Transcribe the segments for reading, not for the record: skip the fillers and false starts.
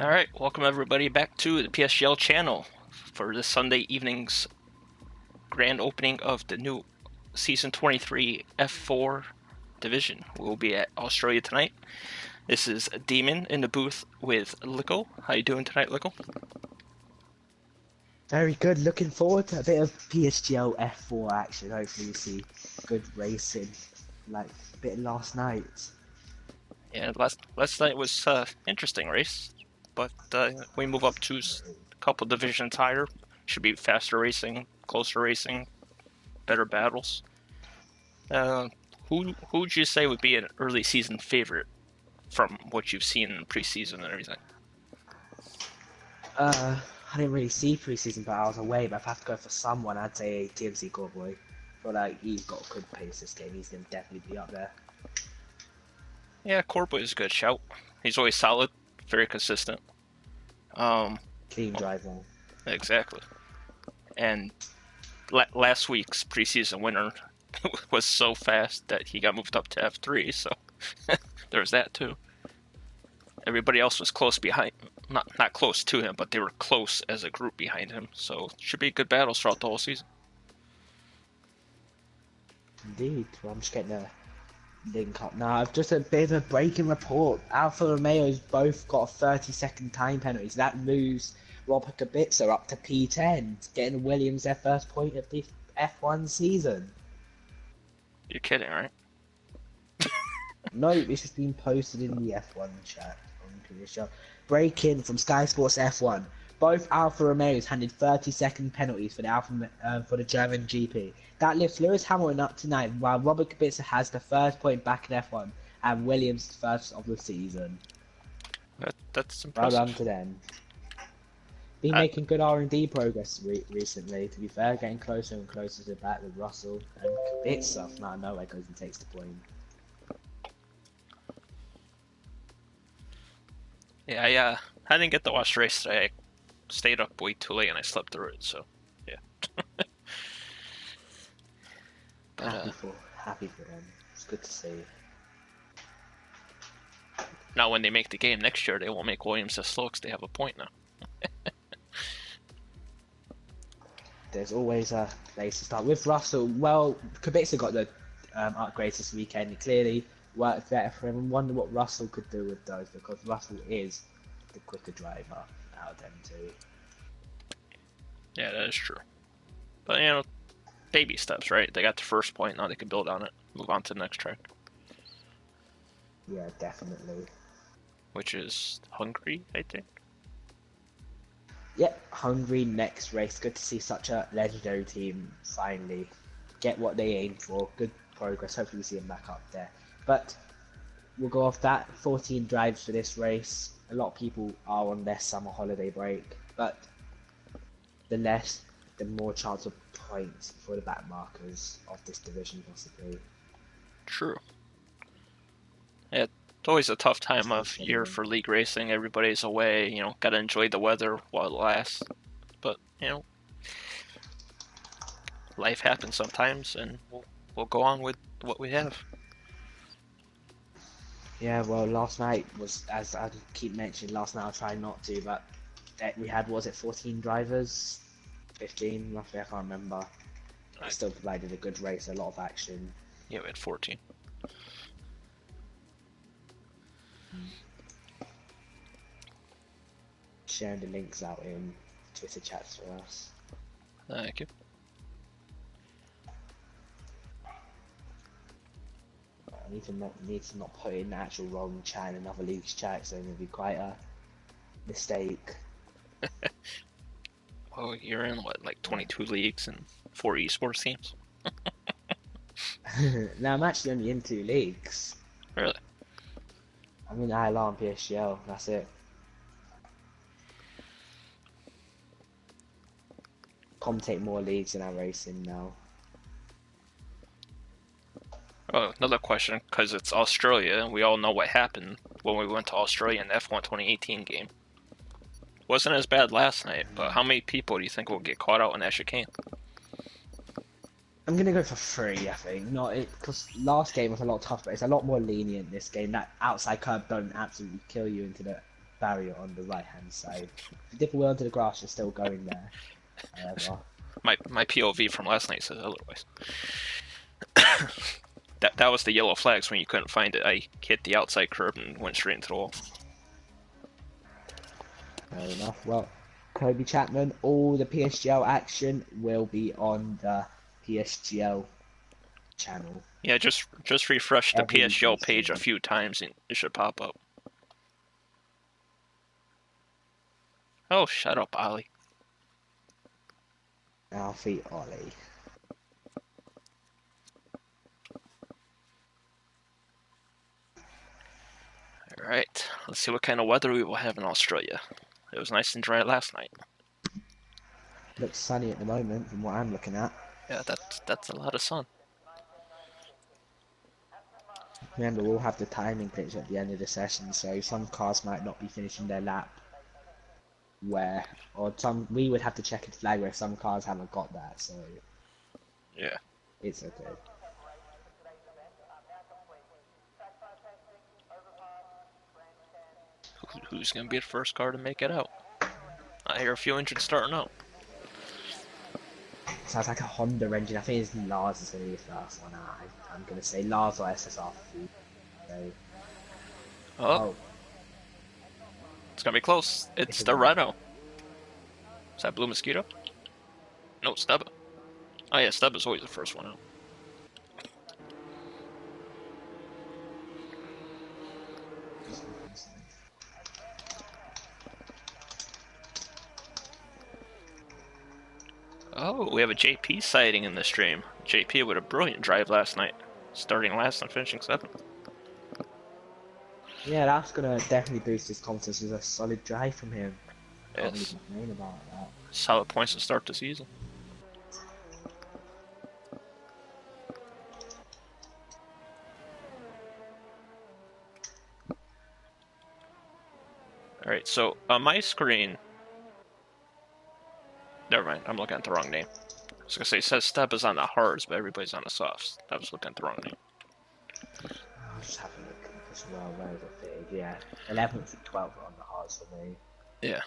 Alright, welcome everybody back to the PSGL channel for this Sunday evening's grand opening of the new Season 23 F4 division. We'll be at Australia tonight. This is Demon in the booth with Lickle. How you doing tonight, Lickle? Very good. Looking forward to a bit of PSGL F4 action. Hopefully we see good racing, like a bit last night. Yeah, last night was interesting race, but we move up to a couple divisions higher. Should be faster racing, closer racing, better battles. Who would you say would be an early season favorite from what you've seen in preseason and everything? I didn't really see preseason, but I was away. But if I have to go for someone, I'd say TMC Cowboy. I feel like he's got a good pace this game. He's gonna definitely be up there. Yeah, Corbo is a good shout. He's always solid, very consistent. Clean driver. Exactly. And last week's preseason winner was so fast that he got moved up to F3, so there's that too. Everybody else was close behind, not close to him, but they were close as a group behind him, so should be good battles throughout the whole season. Indeed. Well, I'm just getting a link up now. I've just a bit of a breaking report. Alfa Romeo's both got a 30-second time penalty, so that moves Robert Kubica up to P10, getting Williams their first point of the F1 season. You're kidding, right? No, this has been posted in the F1 chat on the previous show. Breaking from Sky Sports F1. Both Alfa Romeos handed 30-second penalties for the German GP. That lifts Lewis Hamilton up to 9, while Robert Kubica has the first point back in F1 and Williams first of the season. That's Well impressive. done to them. Been making good R&D progress recently, to be fair, getting closer and closer to the back with Russell and Kubica from out of nowhere goes and takes the point. Yeah, I didn't get to watch the race today. I stayed up way too late and I slept through it, so yeah. But, happy for them. It's good to see. now when they make the game next year, they won't make Williams as slow because they have a point now. There's always a place to start. With Russell, well, Kubica got the upgrades this weekend. It clearly worked better for him. I wonder what Russell could do with those, because Russell is the quicker driver out of them two. Yeah, that is true. But, you know, baby steps, right? They got the first point, now they can build on it, move on to the next track. Yeah, definitely. Which is Hungary, I think. Yep, Hungary next race. Good to see such a legendary team finally get what they aim for. Good progress. Hopefully we see them back up there. But we'll go off that. 14 drives for this race. A lot of people are on their summer holiday break, but the less, the more chance of points for the back markers of this division possibly. True. Yeah, it's always a tough time of year for league racing. Everybody's away, you know, gotta enjoy the weather while it lasts. But, you know, life happens sometimes, and we'll go on with what we have. Yeah, well, last night was, as I keep mentioning, last night I'll try not to, but we had, was it 14 drivers? 15, roughly, I can't remember. It still provided a good race, a lot of action. Yeah, we had 14. Sharing the links out in Twitter chats for us. Thank you. I need to not put in the actual wrong chat in another league's chat, so it would be quite a mistake. Well, you're in, what, like 22 leagues and 4 esports teams? Now, I'm actually only in 2 leagues. Really? I'm in ILR and PSGL, that's it. Commentate more leagues than I'm racing now. Oh, another question, because it's Australia, and we all know what happened when we went to Australia in the F1 2018 game. Wasn't as bad last night, but how many people do you think will get caught out in that chicane? I'm gonna go for 3, I think. Not it, because last game was a lot tougher. It's a lot more lenient this game. That outside curb don't absolutely kill you into the barrier on the right-hand side. If you dip away onto the grass, you're still going there. However, My POV from last night says otherwise. That was the yellow flags when you couldn't find it. I hit the outside curb and went straight into the wall. fair enough. Well, Kobe Chapman, all the PSGL action will be on the PSGL channel. Yeah, just refresh the Every PSGL page a PSGL. few times and it should pop up. Oh, shut up, Ollie. Alfie Ollie. Alright, let's see what kind of weather we will have in Australia. It was nice and dry last night. Looks sunny at the moment from what I'm looking at. Yeah, that's a lot of sun. Remember, we'll have the timing picture at the end of the session, so some cars might not be finishing their lap we would have to check a flag where some cars haven't got that, so Yeah. it's okay. Who's gonna be the first car to make it out? I hear a few engines starting up. Sounds like a Honda engine. I think it's Lars is going to be the first one. I'm going to say Lars or SSR. So, Oh, it's gonna be close. It's the Renault. Is that Blue Mosquito? No, Stubba. Oh yeah, Stubba's always the first one out. Oh, we have a JP sighting in the stream. JP with a brilliant drive last night, starting last and finishing 7th. yeah, that's going to definitely boost his confidence. It's a solid drive from him. Can't really Yes, complain about that. solid points to start the season. Alright, so on my screen... Never mind, I'm looking at the wrong name. I was gonna say, it says Stubba's on the hards, but everybody's on the softs. I was looking at the wrong name. I'll just have a look as well. Where is it fitted? Yeah, 11th and 12th are on the hearts for me. Yeah.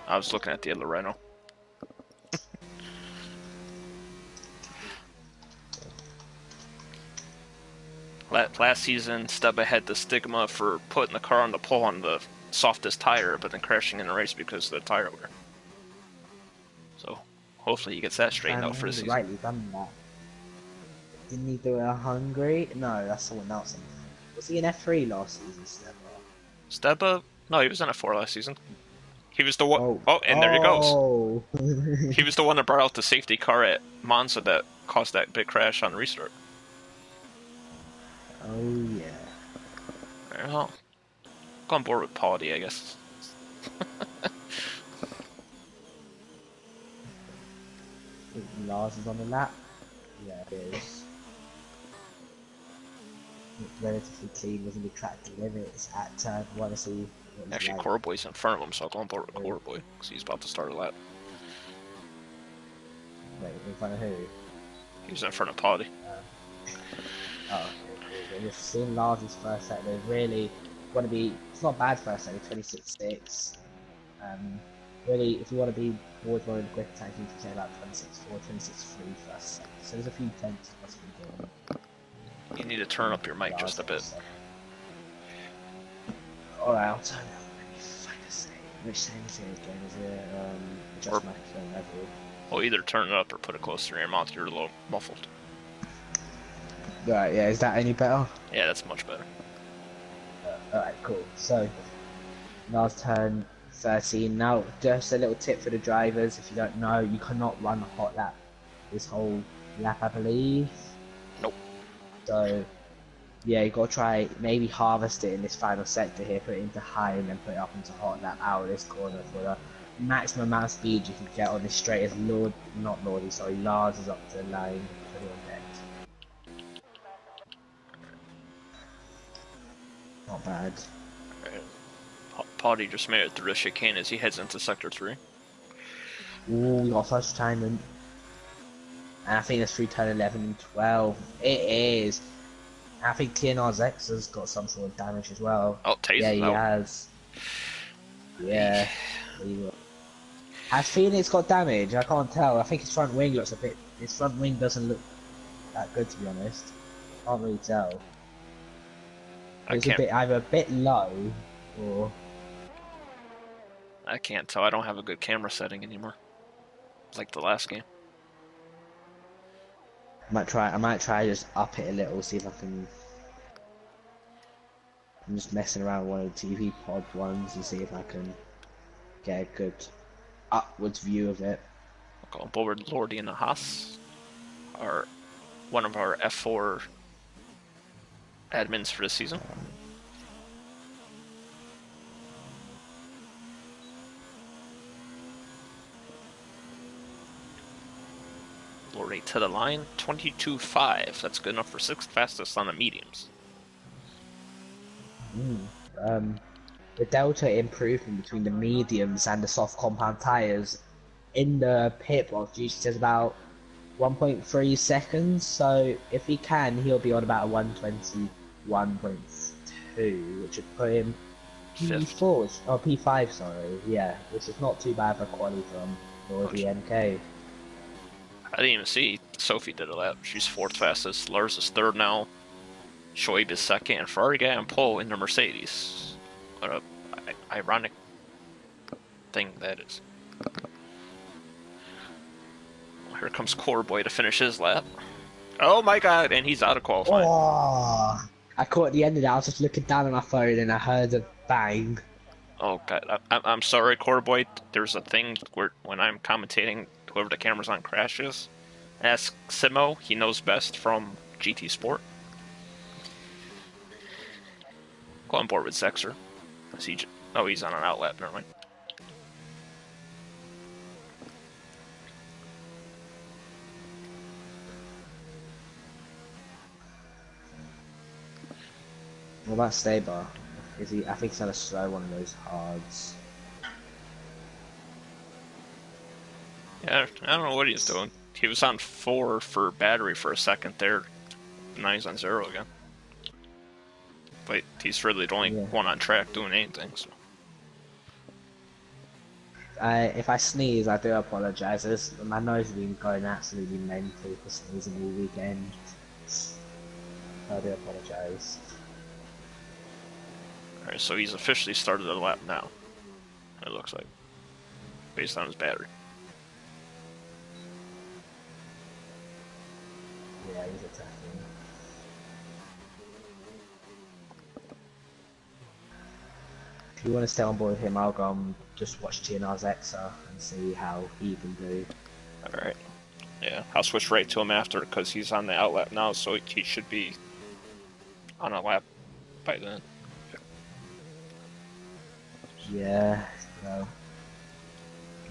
I was looking at the other Renault. Last season, Stubba had the stigma for putting the car on the pole on the softest tire, but then crashing in the race because of the tire wear. So, hopefully he gets that straightened out for the season. Rightly done that. Didn't he do it at Hungary? No, that's someone else. Was he in F3 last season, Stepper? Stubba? No, he was in F4 last season. He was the one. Oh, and there he goes. Oh. He was the one that brought out the safety car at Monza that caused that big crash on restart. Oh yeah. Well, go on board with Pauly, I guess. Lars is on the lap. Yeah, it is. It's relatively clean, doesn't detract the limits at turn 1 to see. Actually, like. Coreboy's in front of him, so I'll go on board with Coreboy, because he's about to start a lap. Wait, in front of who? He was in front of Pauly. Oh, okay. We've seen Lars' first set. They really want to be. It's not bad first set, 26-6. Really, if you want to be towards one of the quick attacks, you can say about 26-4, 26-3 first set. So there's a few tenths possibly going. You need to turn up your mic just a bit. Alright, I'll turn it up. Let me find a setting. Which setting is it again? Is it adjust microphone level? Well, either turn it up or put it closer to your mouth. You're a little muffled. Right, yeah, is that any better? Yeah, that's much better. Alright, cool. So, last turn 13. Now, just a little tip for the drivers. If you don't know, you cannot run a hot lap this whole lap, I believe. Nope. So, yeah, you gotta try maybe harvest it in this final sector here, put it into high and then put it up into hot lap out of this corner for the maximum amount of speed you can get on this straight as Lars is up to the line, put it on deck. Not bad. Pauly just made it through the chicane as he heads into Sector 3. Ooh, we got first retirement. And I think it's through turn 11 and 12. It is. I think TNR's X has got some sort of damage as well. Oh, Taze yeah, is he out. has. Yeah. Has Phoenix got damage? I can't tell. I think his front wing looks a bit. His front wing doesn't look that good, to be honest. Can't really tell. I It's a can't. bit either a bit low or. I can't tell. I don't have a good camera setting anymore. Like the last game. I might try just up it a little, see if I can. I'm just messing around with one of the TV pod ones and see if I can get a good upwards view of it. I'll call Board Lordy and the Haas, are one of our F4 admins for the season. Lordy to the line, 22.5. That's good enough for 6th fastest on the mediums. The delta improvement between the mediums and the soft compound tires in the pit box usually says about 1.3 seconds. So if he can, he'll be on about a 121.2, which would put him P4 or P5. Sorry, yeah, which is not too bad for quality from Lordy MK. I didn't even see Sophie did a lap. She's 4th fastest. Lars is 3rd now. Shoaib is 2nd, and Ferrari got on pole in the Mercedes. What a ironic thing that is. Well, here comes Core Boy to finish his lap. Oh my god, and he's out of qualifying. Oh, I caught the end of that. I was just looking down at my phone and I heard a bang. Oh god, I'm sorry, Core Boy. There's a thing where when I'm commentating, whoever the camera's on crashes. Ask Simo, he knows best from GT Sport. Go on board with Zexer. Oh, he's on an outlap, never mind. What about Staber? Is he? I think he's on a slow one of those hards. Yeah, I don't know what he's doing. He was on 4 for battery for a second there. Now he's on 0 again. But he's really the only one on track doing anything, so. If I sneeze, I do apologise. My nose has been going absolutely mental for sneezing all weekend. I do apologise. Alright, so he's officially started the lap now. It looks like. Based on his battery. Yeah, he's attacking. If you want to stay on board with him, I'll go and just watch GNR's Exa and see how he can do. Alright. Yeah, I'll switch right to him after because he's on the outlap now, so he should be on a lap by then. Yeah, well,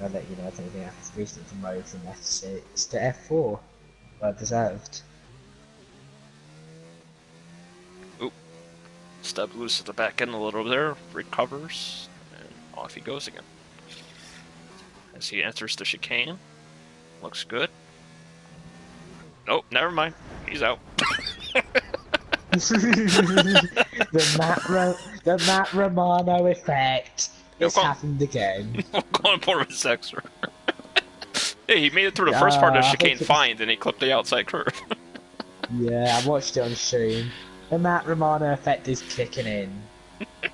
I'll let you know if anything happens. Recently promoted from F6 to F4. Well deserved. Oop. Step loose at the back end a little there, recovers, and off he goes again. As he enters the chicane. Looks good. Nope, never mind. He's out. the Matt Romano effect. It's happened again. Going for with Zexer. Hey, he made it through the first part of the chicane fine, then he clipped the outside curve. Yeah, I watched it on stream. The Matt Romano effect is kicking in. It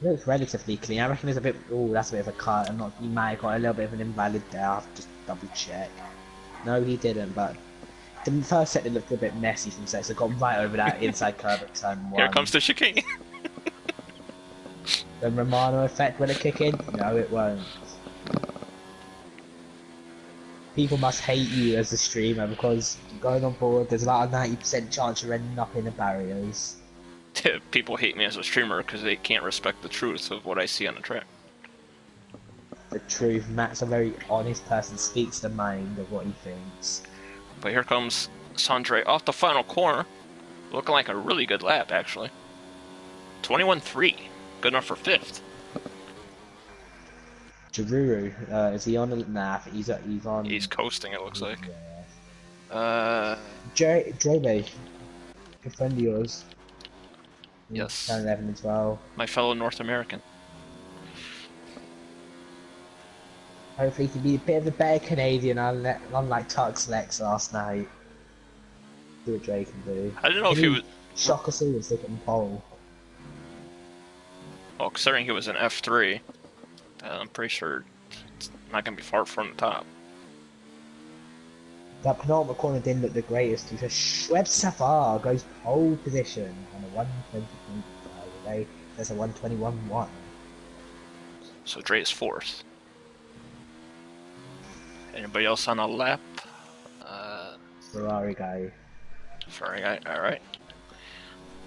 looks relatively clean. I reckon there's a bit. Oh, that's a bit of a cut. He might have got a little bit of an invalid there. I'll have to just double check. No, he didn't, but the first set it looked a bit messy from set, so got right over that inside curve at turn 1. Here comes the chicane. The Romano effect will it kick in? No, it won't. People must hate you as a streamer because going on board, there's about a 90% chance you're ending up in the barriers. People hate me as a streamer because they can't respect the truth of what I see on the track. The truth. Matt's a very honest person, speaks the mind of what he thinks. But here comes Sandre off the final corner, looking like a really good lap, actually. 21.3, good enough for 5th. Jaruru, is he on? Nah, he's on. He's coasting, it looks like. Drobe, good friend of yours. Yes. Turn 11 as well. My fellow North American. Hopefully he can be a bit of a better Canadian, unlike Tux Lex last night. See what Dre can do. I don't know Can if he he was... shock us all and stick it in pole? Well, considering he was an F3, I'm pretty sure it's not going to be far from the top. That penultimate corner didn't look the greatest because Schweb Safar goes pole position on a 120.5. There's a 121.1. So Dre is 4th. Anybody else on a lap? Ferrari guy. Ferrari guy, alright.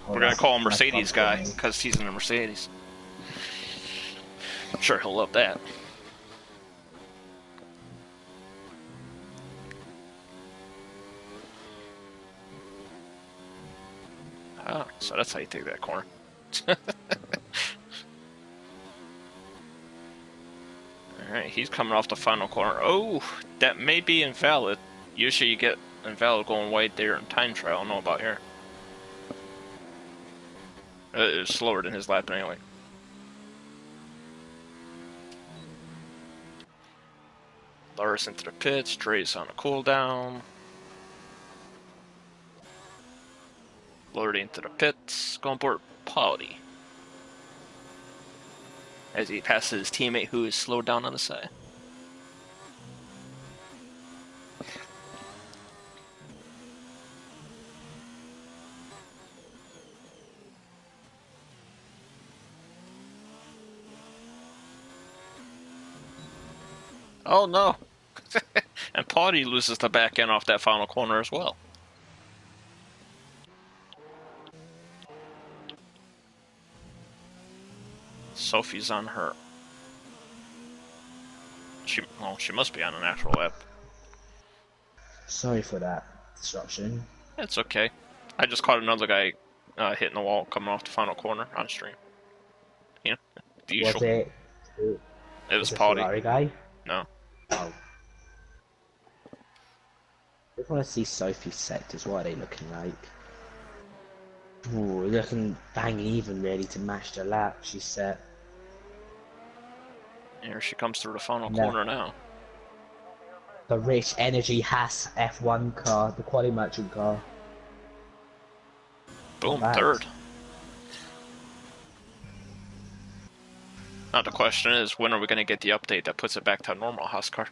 Oh, We're going to call him that's Mercedes guy, comforting. because he's in a Mercedes. I'm sure he'll love that. Oh, so that's how you take that corner. Alright, he's coming off the final corner. Oh, that may be invalid. Usually you get invalid going wide there in time trial. I don't know about here. It's slower than his lap anyway. Lars into the pits. Dre's on a cooldown. Lord into the pits. Going board Polly. As he passes his teammate who is slowed down on the side. Oh no! And Polly loses the back end off that final corner as well. Sophie's on her. She must be on an actual lap. Sorry for that disruption. It's okay. I just caught another guy hitting the wall coming off the final corner on stream. You know, the usual. Was it? It was a Polly. Ferrari guy? No. Oh. I just want to see Sophie's sectors. What are they looking like? Ooh, looking bang even really to match the lap she set. Here she comes through the final No. corner now. The rich energy Haas F1 car, the quality merchant car. Boom, Not bad. 3rd. Now the question is, when are we going to get the update that puts it back to a normal Haas car?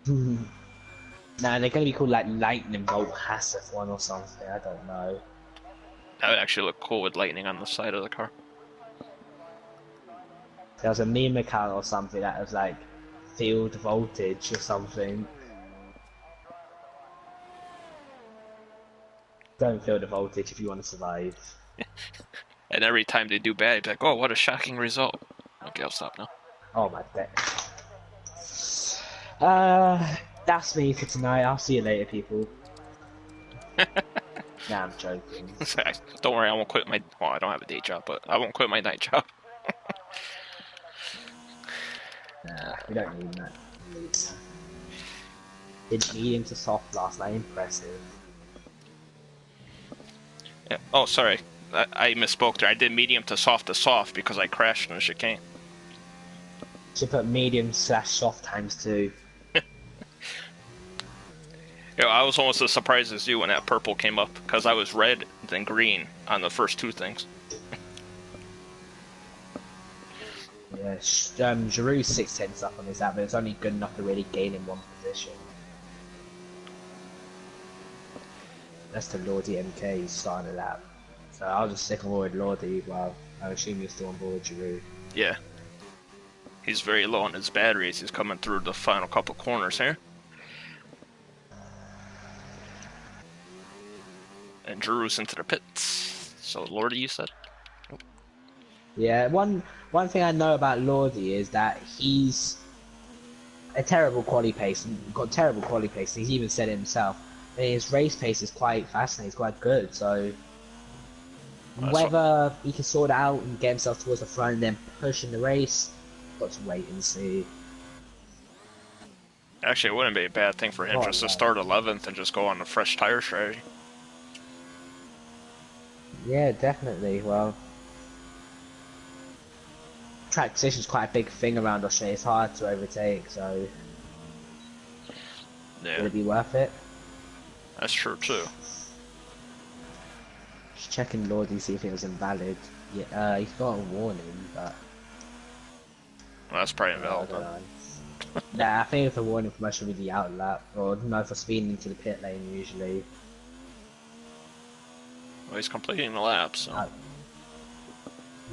Nah, they're gonna be called like Lightning Bolt Haas F1 or something. I don't know. That would actually look cool with lightning on the side of the car. There was a meme account or something that was like field voltage or something. Don't feel the voltage if you want to survive. And every time they do bad, you'd be like, oh, what a shocking result. Okay, I'll stop now. Oh my god. That's me for tonight. I'll see you later, people. Nah, I'm joking. Don't worry, I won't quit my... Well, I don't have a day job, but I won't quit my night job. Nah, we don't need that. Didn't need him to soft last night. Impressive. Yeah. Oh, sorry. I misspoke there. I did medium to soft because I crashed in the chicane. Should put medium / soft ×2. Yeah, I was almost as surprised as you when that purple came up, because I was red then green on the first 2 things. Yeah, Giroux's 6/10 up on his app, but it's only good enough to really gain in one position. That's the Lordy MK starting a lap. So I'll just stick on board Lordy while I assume you're still on board Giroux. Yeah. He's very low on his batteries. He's coming through the final couple corners here. And Drew's into the pits. So Lordy, you said? Yeah, one thing I know about Lordy is that he's a terrible quali pace, and got terrible quali pace, and he's even said it himself. And his race pace is quite fascinating, it's quite good, so whether he can sort it out and get himself towards the front and then push in the race, got to wait and see. Actually, it wouldn't be a bad thing for him just to start 11th and just go on a fresh tire strategy. Yeah, definitely. Well, track position is quite a big thing around Australia. It's hard to overtake, so Yeah, will it be worth it? that's true too. Just checking Lordy, see if it was invalid. Yeah, he's got a warning, but Well, that's probably I invalid don't then. know. Nah, I think if the warning for most would be the outlap, or no, for speeding into the pit lane usually. Well, he's completing the lap, so. Out,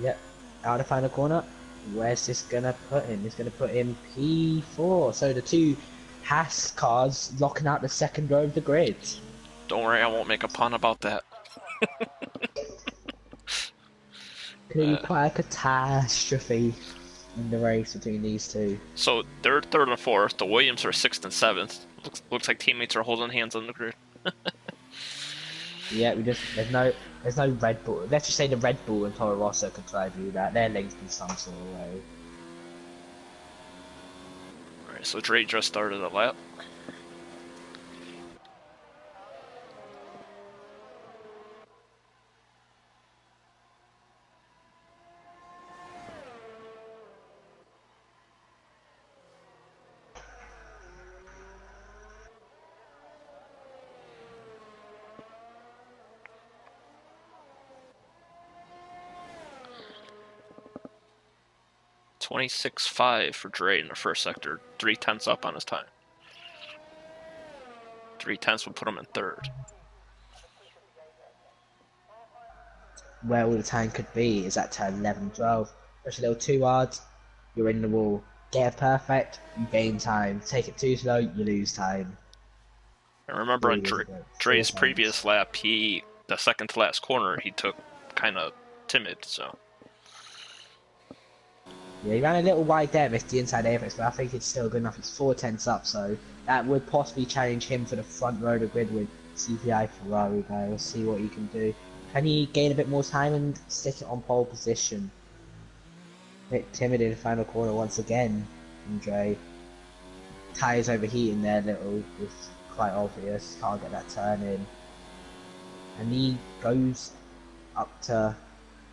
yep, out of final corner. Where's this gonna put him? He's gonna put him P4. So the two Haas cars locking out the second row of the grid. Don't worry, I won't make a pun about that. Could be quite a catastrophe in the race between these two. So they're third and fourth. The Williams are sixth and seventh. Looks like teammates are holding hands on the grid. Yeah, we just there's no Red Bull. Let's just say the Red Bull and Toro Rosso could try to do that. They're linked in some sort of way. Alright, so Dre just started a lap. .26.5 for Dre in the first sector. 3/10 up on his time. 3/10 would put him in third. Where all the time could be is at turn 11, 12. Push a little too hard, you're in the wall. Get it perfect, you gain time. Take it too slow, you lose time. I remember on Dre's previous lap, the second to last corner, he took kind of timid, so. Yeah, he ran a little wide there, missed the inside apex, but I think it's still good enough. It's 4/10 up, so that would possibly challenge him for the front row of the grid with CPI Ferrari guy. We'll see what he can do. Can he gain a bit more time and sit it on pole position? A bit timid in the final corner once again, Andre. Tyres overheating there a little, it's quite obvious. Can't get that turn in. And he goes up to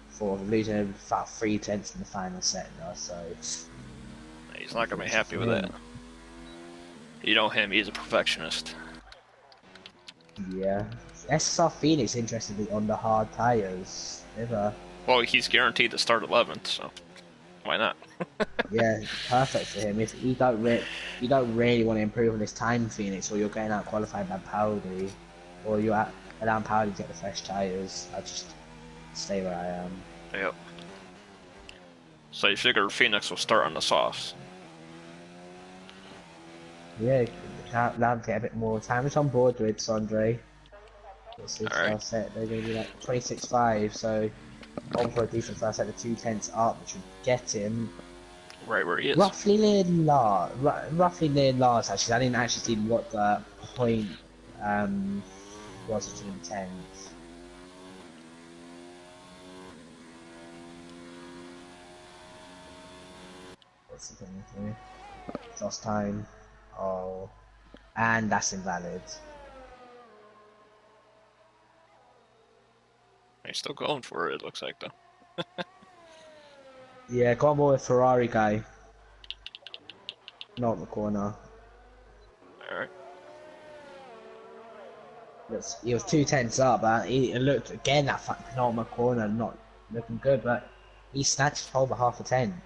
for losing about 3/10 in the final set now, so He's not going to be happy with that. You know him, he's a perfectionist. Yeah. SSR Phoenix, interestingly, on the hard tyres. Well, he's guaranteed to start 11th, so why not? Yeah, perfect for him. If you don't really want to improve on this time, Phoenix, or you're getting out qualified by Powdy, or you're allowing Powdy to get the fresh tyres, I'd just stay where I am. Yep. So you figure Phoenix will start on the softs. Yeah, allow him to get a bit more time. It's on board with Sondre. What's his first set? They're going to be like 26.5, so on for a decent first set of 2/10 up, which would get him right where he is. Roughly near Lars, actually. I didn't actually see what the point was between 10s. What's the thing here? Lost time. Oh. And that's invalid. He's still going for it, looks like, though. Yeah, go on board with Ferrari guy. Not the corner. Alright. He was 2/10 up, but it looked again that penultimate corner not looking good, but he snatched over half a 10.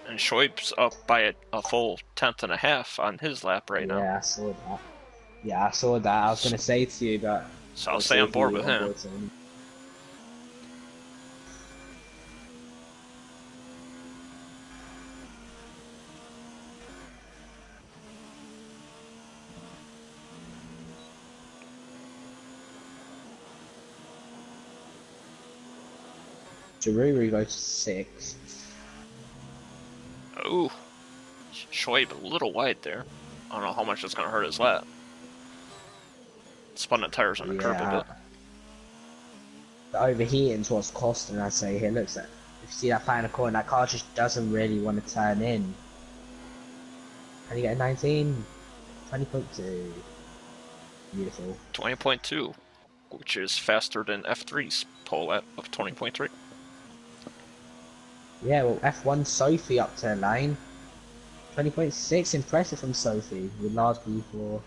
And Shoaib's up by a full 10.5 on his lap right now. Yeah, I saw that. Yeah, I saw that. I was going to say to you that. So I'll stay on board with him. Jaruru goes 6. Oh, Shoaib a little wide there. I don't know how much it's going to hurt his lap. Spun the tires on the curb a bit. The overheating's what's costing, I'd say. Here, looks like if you see that final corner, that car just doesn't really want to turn in. Can you get a 19? 20.2. Beautiful. 20.2, which is faster than F3's pole lap of 20.3. Yeah, well, F1 Sophie up to the line. 20.6, impressive from Sophie, with large B4.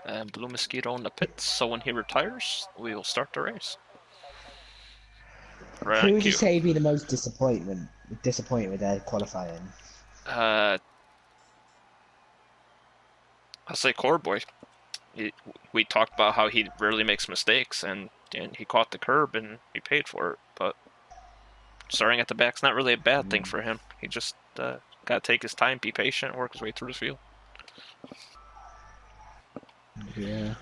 And Blue Mosquito in the pits, so when he retires, we will start the race. Right Who on would you cue. say be the most disappointed with their qualifying? Uh, I'll say Core Boy. We talked about how he rarely makes mistakes, and he caught the curb and he paid for it. But starting at the back's not really a bad thing for him. He just got to take his time, be patient, work his way through the field. Yeah.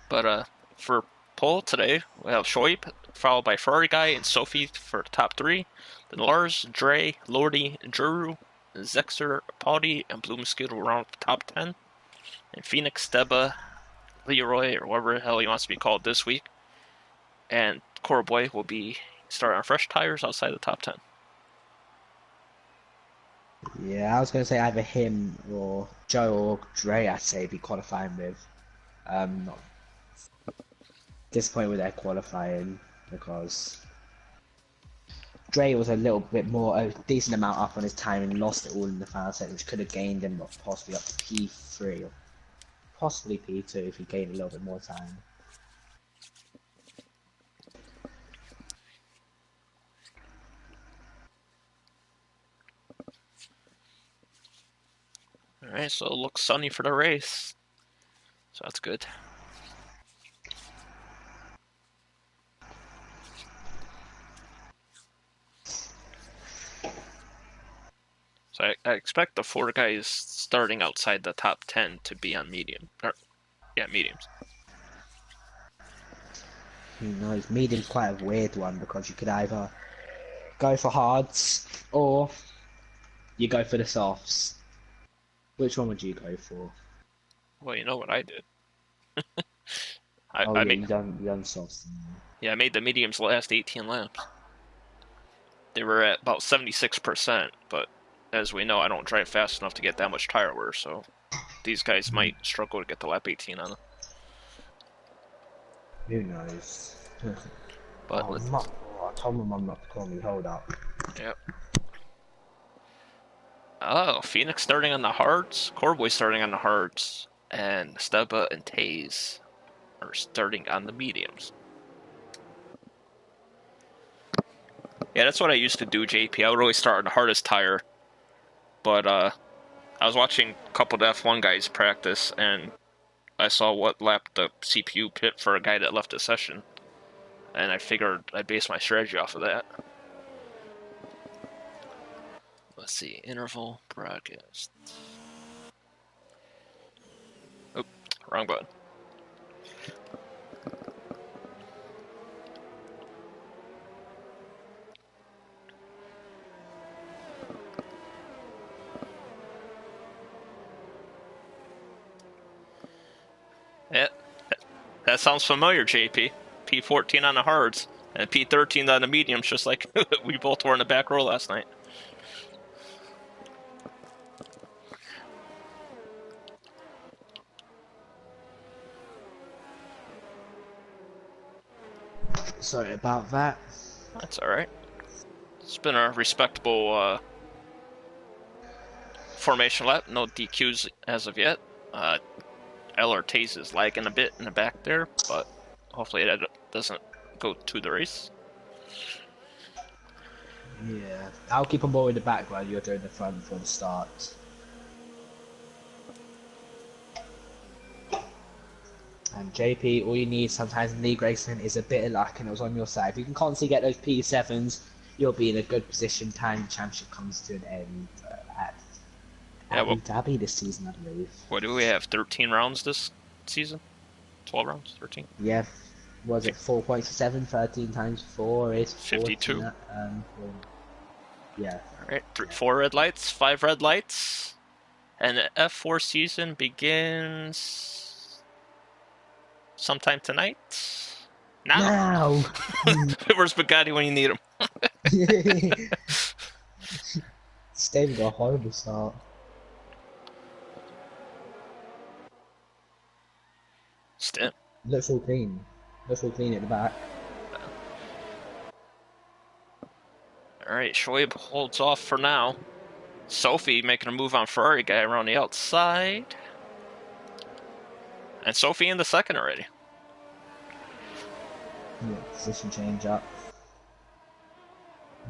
But for pole today, we have Shoaib, followed by Ferrari Guy and Sophie for the top three. Then Lars, Dre, Lordy, Juru, Zexer, Paudi, and Blue Mosquito round the top 10. And Phoenix, Steba, Leroy, or whatever the hell he wants to be called this week. And Core Boy will be starting on fresh tires outside the top 10. Yeah, I was going to say either him or Joe or Dre, I'd say, be qualifying with. Not disappointed with their qualifying because Dre was a little bit more, a decent amount up on his time and lost it all in the final set, which could have gained him possibly up to P3 or possibly P2 if he gained a little bit more time. Alright, so it looks sunny for the race. So that's good. So I expect the four guys starting outside the top 10 to be on medium. Yeah, mediums. Who knows? Medium's quite a weird one because you could either go for hards or you go for the softs. Which one would you go for? Well, you know what I did. Oh I yeah, made you done softs. I made the mediums last 18 laps. They were at about 76%, but as we know, I don't drive fast enough to get that much tire wear, so these guys might struggle to get to lap 18 on them. Who knows? But Oh, I told my mum not to call me. Hold up. yeah. Oh, Phoenix starting on the hards, Coreboy starting on the hards, and Steba and Taze are starting on the mediums. Yeah, that's what I used to do, JP. I would always start on the hardest tire, but I was watching a couple of F1 guys practice, and I saw what lap the CPU pit for a guy that left the session, and I figured I'd base my strategy off of that. Let's see, interval broadcast. Oop, wrong button. Yeah, that sounds familiar, JP. P14 on the hards and P13 on the mediums, just like we both were in the back row last night. Sorry about that. That's all right. It's been a respectable formation lap. No DQs as of yet. LRT's is lagging a bit in the back there, but hopefully that doesn't go to the race. Yeah, I'll keep on more in the back while you're doing the front for the start. And JP, all you need sometimes in league racing is a bit of luck, and it was on your side. If you can constantly get those P7s, you'll be in a good position. Time the championship comes to an end at Abu Dhabi this season, I believe. What do we have? 13 rounds this season? 12 rounds? 13? Yeah, was it 4.7? 13 times 4 is 52. Yeah. Alright, 4 red lights, 5 red lights. And the F4 season begins sometime tonight. Now! Where's Bugatti when you need him? Steve got a horrible start. missed it. Looks all clean. Looks all clean at the back. Alright, Shoaib holds off for now. Sophie making a move on Ferrari guy around the outside. And Sophie in the second already. Yeah, position change up.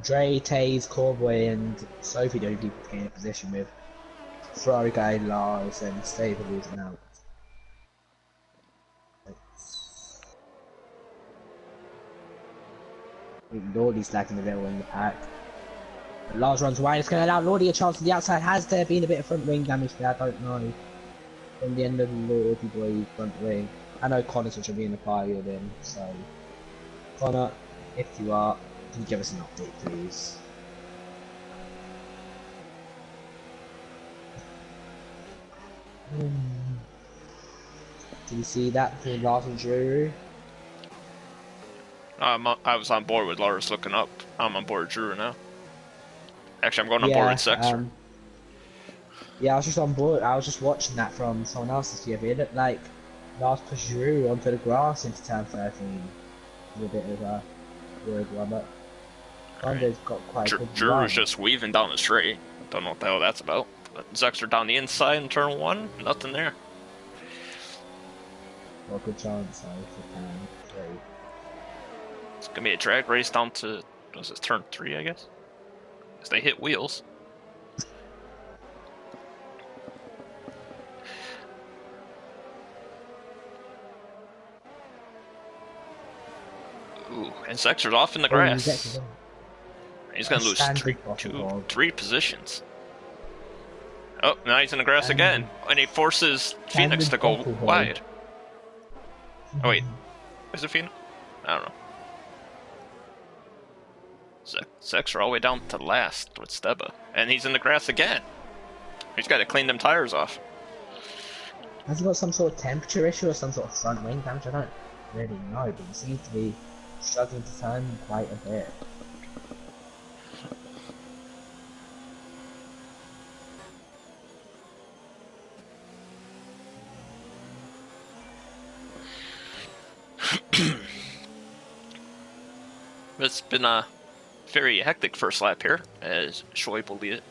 Dre, Taze, Corboy, and Sophie don't keep in position with Ferrari guy, Lars, and Stable losing out. Lordy's lagging a little in the pack. But Lars runs wide, it's going to allow Lordy a chance to the outside. Has there been a bit of front wing damage there? I don't know. From the end of Lordy boy front wing. I know Connor's which will be in the fire with him, so Connor, if you are, can you give us an update please? Did you see that between Lars and Drew? I was on board with Lars looking up. I'm on board with Drew now. Actually, I'm going on board with Sexer. Yeah, I was just on board. I was just watching that from someone else's view. It looked like Lars pushed Drew onto the grass into turn 13. A bit of a weird one, but Honda's got quite a good Drew run. was just weaving down the straight. Don't know what the hell that's about. But Zexer down the inside in turn 1, nothing there. Well, good chance though for turn 3. It's gonna be a drag race down to, what was it, turn 3, I guess? Because they hit wheels. Ooh, and Zexer's off in the grass. He's gonna lose three positions. Oh, now he's in the grass again, and he forces Phoenix to go wide. Oh wait, is it Phoenix? I don't know. Zexer all the way down to last with Steba, and he's in the grass again. He's got to clean them tires off. Has he got some sort of temperature issue or some sort of front wing damage? I don't really know, but he seems to be struggling to turn quite a bit. It's been a very hectic first lap here, as Shoaib will lead it.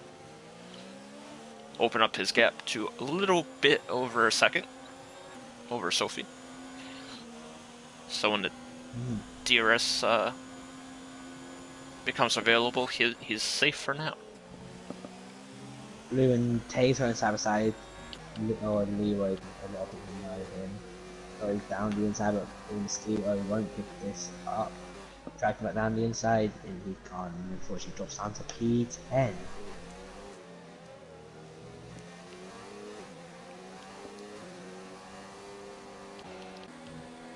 Open up his gap to a little bit over a second, over Sophie. So when the DRS becomes available, he's safe for now. Lou and Taser on side by side. Oh, and Leroy, a lot of people know him. So he's down the inside, but Mosquito won't pick this up. Dragging back down the inside, and he can't, unfortunately drops down to P10.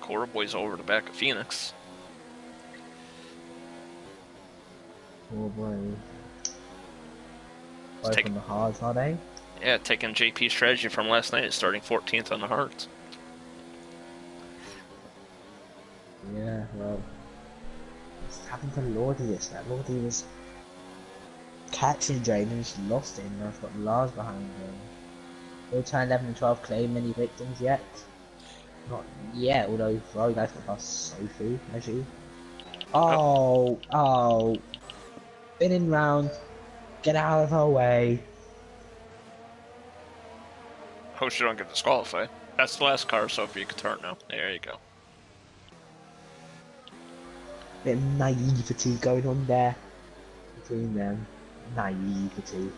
Cora Boy's over the back of Phoenix. Oh boy. Both on the hards, are they? Yeah, taking JP's strategy from last night, starting 14th on the hards. Yeah, well. What's happened to Lordy this time? Lordy was catching Drain and just lost it, and I've got Lars behind him. Will turn 11 and 12 claim any victims yet? Not yet, although Ferrari guys got past Sophie, actually. Oh, spinning round, get out of her way. Hope she don't get disqualified. That's the last car, Sophie, you can turn now. There you go. Bit of naivety going on there between them. Naivety.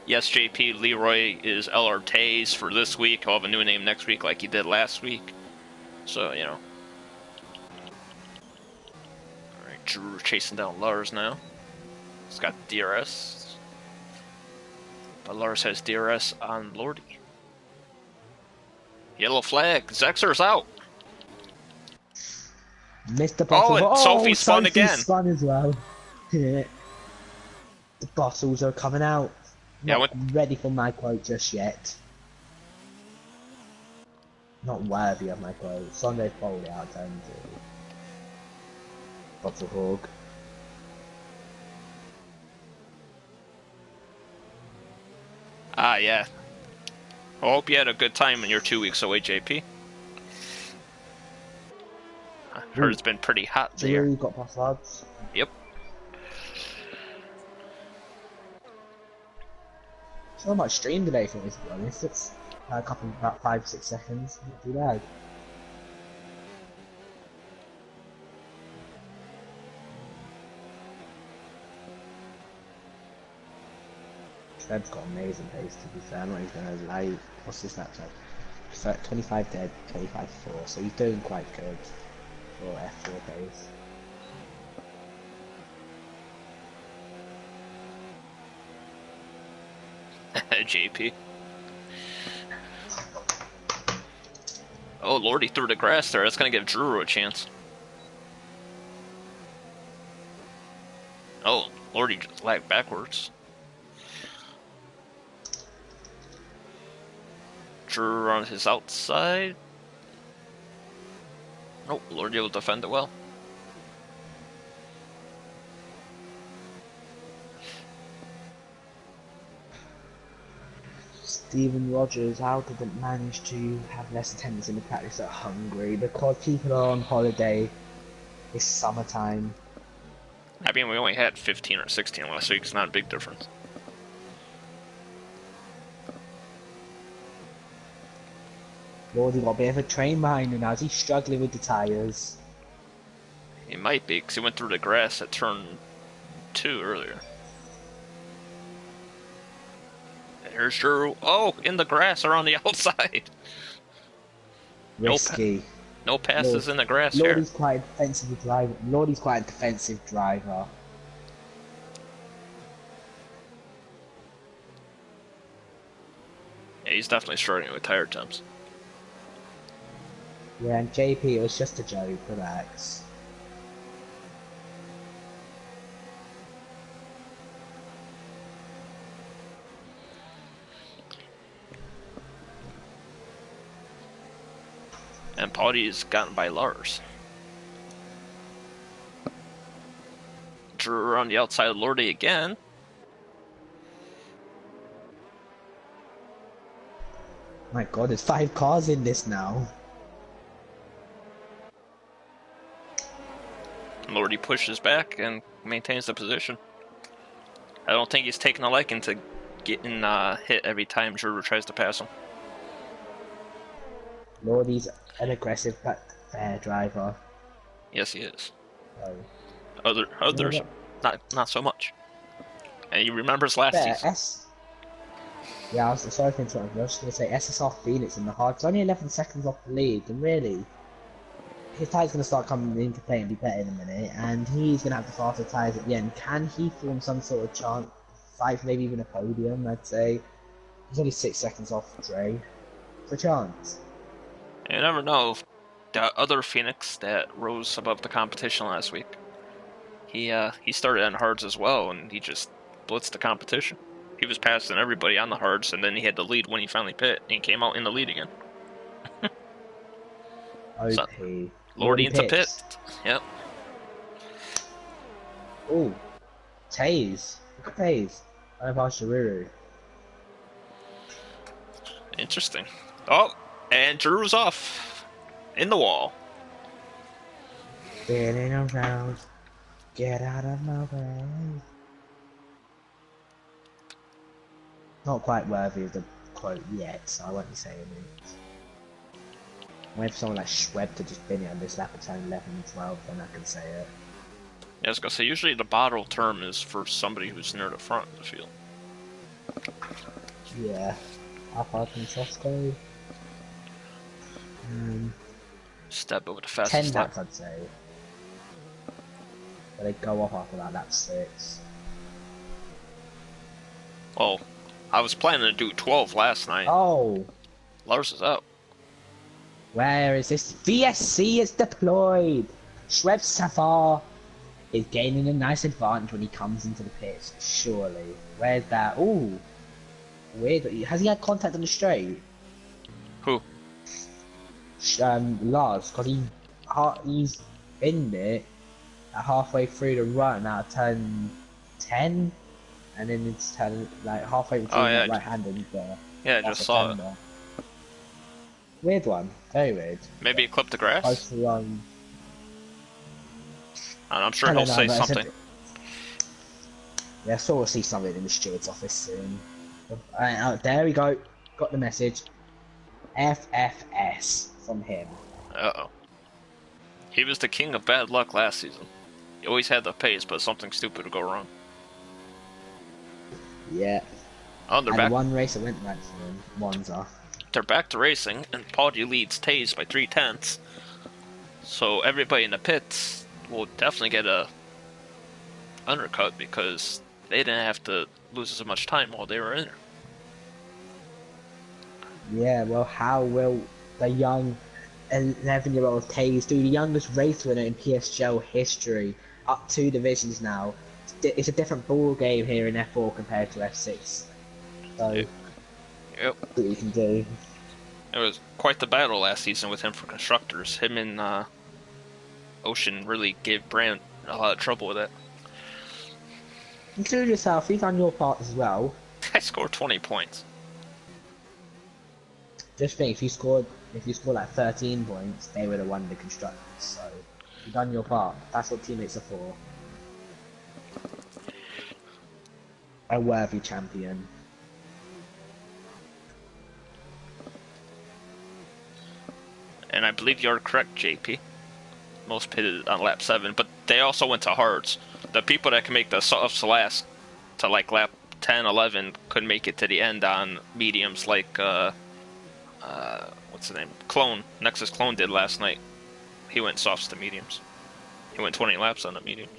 Yes, JP, Leroy is LR Taze for this week. He'll have a new name next week like he did last week. So, you know. Alright, Drew chasing down Lars now. He's got DRS. But Lars has DRS on Lordy. Yellow flag. Zexer's out. Mr. Bottle. Oh, and Sophie spun again. Spun as well. The bottles are coming out. Not ready for my quote just yet. Not worthy of my quote. Sunday fold out turn 2. Bottle Hog. Ah, yeah. I hope you had a good time in your 2 weeks away, JP. I heard it's been pretty hot there. Giroud got past odds. Yep. It's not much stream today for me, to be honest. It's a couple, about 5-6 seconds. Not too bad. Fred's got amazing pace, to be fair. I'm not even going to lie. What's his Snapchat? 25 dead, 25 4, so he's doing quite good for F4 pace. JP. Oh lord, he threw the grass there. That's gonna give Drew a chance. Oh lord, he just lagged backwards. Drew on his outside. Oh lord, able to defend it well. Steven Rogers, how didn't manage to have less attendance in the practice at Hungary? Because people are on holiday. It's summertime. I mean, we only had 15 or 16 last week. It's not a big difference. Lord, he got a bit of a train behind him now. Is he struggling with the tyres? He might be, because he went through the grass at turn 2 earlier. There's Drew. Oh, in the grass or on the outside. Risky. No passes Lord, in the grass Lord, here. he's quite a defensive driver. Lord, he's quite a defensive driver. Yeah, he's definitely struggling with tire temps. Yeah, and JP, it was just a joke. Relax. And Potty is gotten by Lars. Drew on the outside of Lordy again. My god, there's 5 cars in this now. Lordy pushes back and maintains the position. I don't think he's taking a liking to getting hit every time Drew tries to pass him. Lordy's an aggressive but fair driver. Yes, he is. Oh. Others, not so much. And he remembers last Fair, season. Yeah, I was sorry for interrupting. I was just going to say SSR Phoenix in the hard. It's only 11 seconds off the lead, and really, his tyres going to start coming into play and be better in a minute, and he's going to have the faster tyres at the end. Can he form some sort of chance, fight for maybe even a podium? I'd say he's only 6 seconds off Dre. It's a chance. You never know. The other Phoenix that rose above the competition last week, he started on hards as well, and he just blitzed the competition. He was passing everybody on the hards, and then he had the lead when he finally pit, and he came out in the lead again. OP. So, Lordy into pit. Yep. Oh, Taze. Look at Taze. Over Shiruru. Interesting. Oh, and Drew's off in the wall. Spinning around. Get out of my way. Not quite worthy of the quote yet, so I won't be saying it. I'm waiting for someone like Schweb to just bin it on this lap at turn 11 and 12, then I can say it. Yeah, I was gonna say, usually the bottle term is for somebody who's near the front of the field. Yeah. Up and Sosco. Step over the fastest 10 lap. laps, I'd say. But they go off after that, lap 6. Well, I was planning to do 12 last night. Oh! Lars is out. Where is this? VSC is deployed! Schweb Safar is gaining a nice advantage when he comes into the pits, surely. Where's that? Ooh! Weird. Has he had contact on the straight? Who? Lars, because he's in it at halfway through the run out of turn 10, and then it's turn like halfway between the right hand and the yeah, I just saw it. Weird one, very weird. Maybe it clipped the grass. Close to run. And I'm sure I he'll don't know, say but something. yeah, so we'll see something in the steward's office soon. There we go. Got the message. FFS from him. Uh-oh. He was the king of bad luck last season. He always had the pace, but something stupid would go wrong. Yeah. Oh, they're And the back. one race that went right for him, Monza. They're back to racing, and Poggi leads Taze by 3/10. So everybody in the pits will definitely get a undercut because they didn't have to lose as much time while they were in there. Yeah, well, how will the young 11-year-old Taze do? The youngest race winner in PSGL history, up 2 divisions now. It's a different ball game here in F4 compared to F6. So, Yep. see what you can do. It was quite the battle last season with him for constructors. Him and Ocean really gave Brand a lot of trouble with it. Include yourself, you've done your part as well. I scored 20 points. Just think, if you scored like 13 points, they would have won the constructors. So, you've done your part. That's what teammates are for. A worthy champion. And I believe you're correct, JP. Most pitted on lap 7, but they also went to hards. The people that can make the softs last to like lap 10, 11 couldn't make it to the end on mediums like, what's the name? Clone. Nexus Clone did last night. He went softs to mediums. He went 20 laps on the mediums.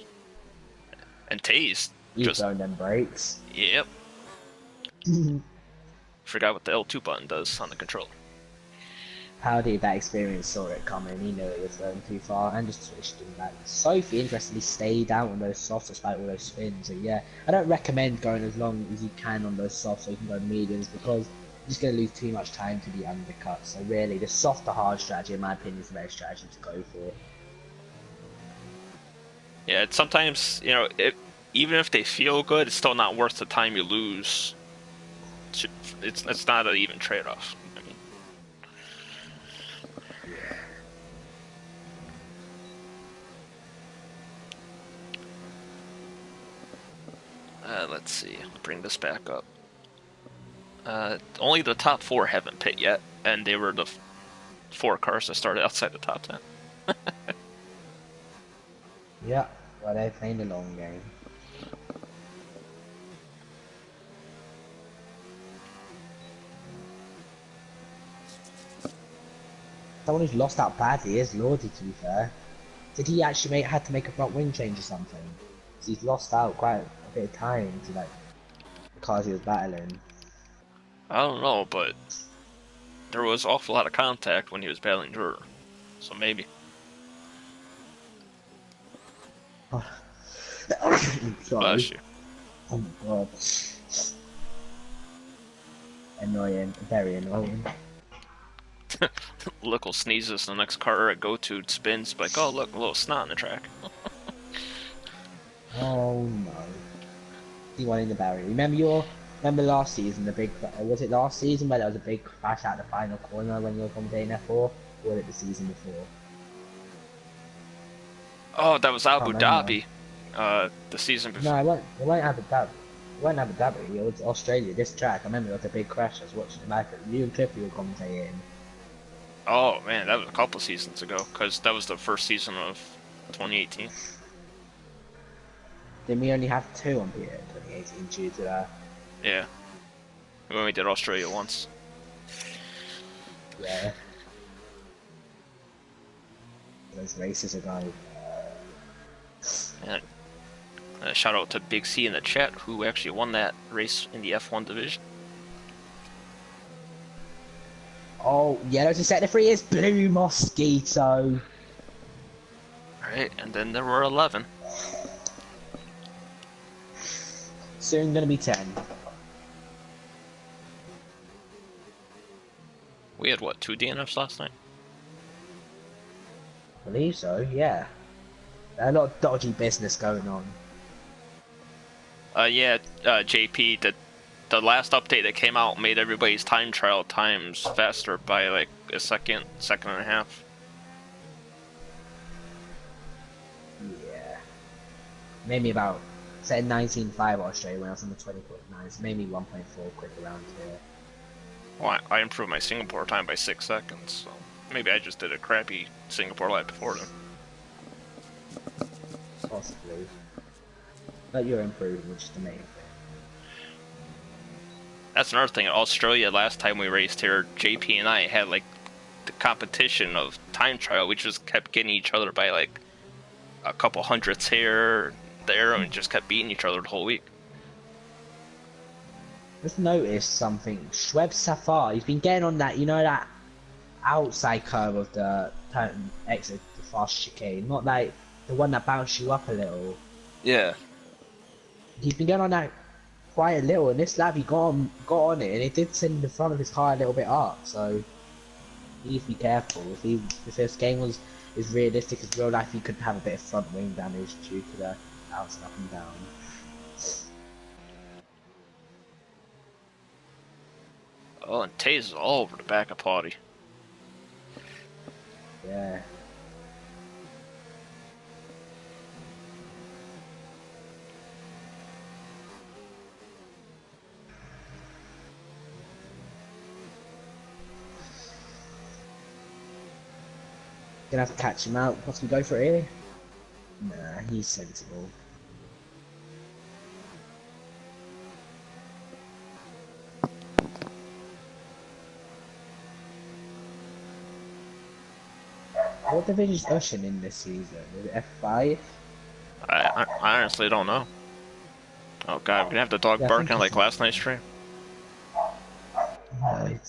And Taze You've blown them brakes. Yep. Forgot what the L2 button does on the controller. Howdy, that experience saw it coming, he knew it was going too far and just switched him back. Sophie, interestingly, stayed out on those softs despite all those spins, so yeah, I don't recommend going as long as you can on those softs so you can go mediums because you're just going to lose too much time to the undercut. So really, the soft to hard strategy, in my opinion, is the best strategy to go for. Yeah, it's sometimes, even if they feel good, it's still not worth the time you lose. It's not an even trade-off. Let's see. Bring this back up. Only the top 4 haven't pit yet, and they were the 4 cars that started outside the top 10. Yeah, well, they're playing the long game. Someone who's lost out badly is Lordy, to be fair. Did he actually had to make a front wing change or something? Because he's lost out quite a bit of time to like the cars he was battling. I don't know, but there was an awful lot of contact when he was battling Juror, so maybe. Oh. Sorry. Bless you. Oh my god. Annoying, very annoying. Look, sneezes, the next car at go-to spins, like, oh look, a little snot on the track. Oh no. He won in the barrier. Remember last season, was it last season where there was a big crash at the final corner when you were commentating F4? Or was it the season before? Oh, that was Abu Dhabi. The season before. No, it won't Abu Dhabi. It won't Abu Dhabi, it was Australia, this track. I remember it was a big crash, I was watching it back. You and Cliffy were commentating. Oh man, that was a couple seasons ago, because that was the first season of 2018. Then we only have 2 on here in 2018 due to that. Yeah. We only did Australia once. Yeah. Those races are going. And shout out to Big C in the chat, who actually won that race in the F1 division. Oh, yellow to set the free is Blue Mosquito. Alright, and then there were 11. Soon gonna be 10. We had, what, 2 DNFs last night? I believe so, yeah. A lot of dodgy business going on. JP, the last update that came out made everybody's time trial times faster by like a second and a half. Yeah. Maybe about, say 19.5 Australia when I was on the 20.9, so maybe 1.4 quick around here. Well, I improved my Singapore time by 6 seconds, so maybe I just did a crappy Singapore lap before then. Possibly. But you're improving, which is the main thing. That's another thing. Australia, last time we raced here, JP and I had like the competition of time trial. We just kept getting each other by like a couple hundredths here, there, and just kept beating each other the whole week. Just noticed something. Schweb Safar, he's been getting on that, you know, that outside curve of the turn exit, the fast chicane, not like the one that bounced you up a little. Yeah. He's been getting on that quite a little, and this lap he got on it, and it did send the front of his car a little bit up. So he needs to be careful. If this game was as realistic as real life, he could have a bit of front wing damage due to the outside up and down. Oh, and Taze is all over the back of Potty. Yeah. Gonna have to catch him out. Possibly go for it here. Nah, he's sensible. What division is Ushin in this season? Is it F5? I honestly don't know. Oh god, we're gonna have the dog Yeah, barking like last night's stream. No,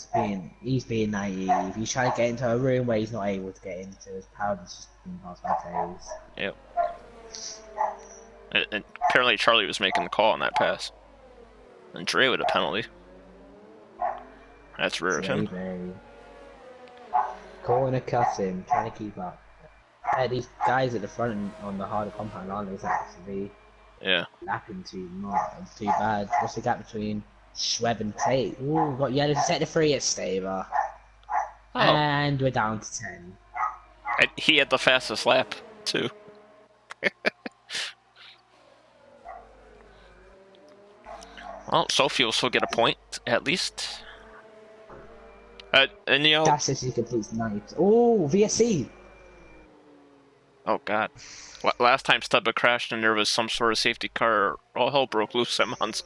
he's being naive. He's trying to get into a room where he's not able to get into. His power's just being passed by Taze. Yep. And apparently Charlie was making the call on that pass. And Dre with a penalty. That's rare of him. Corner cutting, trying to keep up. Yeah, these guys at the front on the harder compound aren't exactly lapping too bad. What's the gap between Schweb and Tate? Ooh, got yellow to set the free at Staver. Oh. And we're down to 10. He had the fastest lap, too. Well, Sophie will still get a point, at least. And you know... That's if he completes 90. Oh, VSC! Oh, God. Last time Stubba crashed and there was some sort of safety car, all hell broke loose at Monza.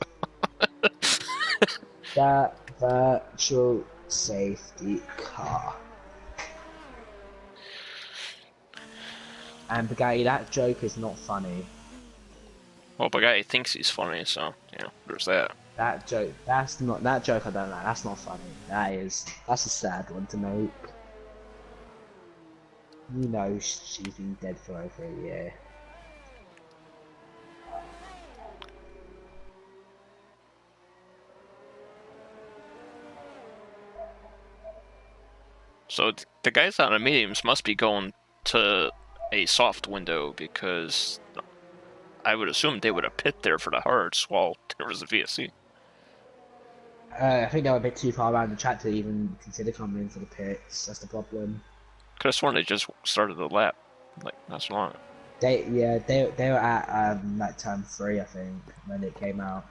That virtual safety car. And Bugatti, that joke is not funny. Well, Bugatti thinks he's funny, so, yeah, there's that. That joke, that joke I don't like, that's not funny. That's a sad one to make. You know she's been dead for over a year. So the guys on the mediums must be going to a soft window because I would assume they would have pit there for the hards while there was a VSC. I think they were a bit too far around the track to even consider coming in for the pits. That's the problem. Could have sworn they just started the lap. Like, that's wrong. They were at like turn 3, I think, when it came out.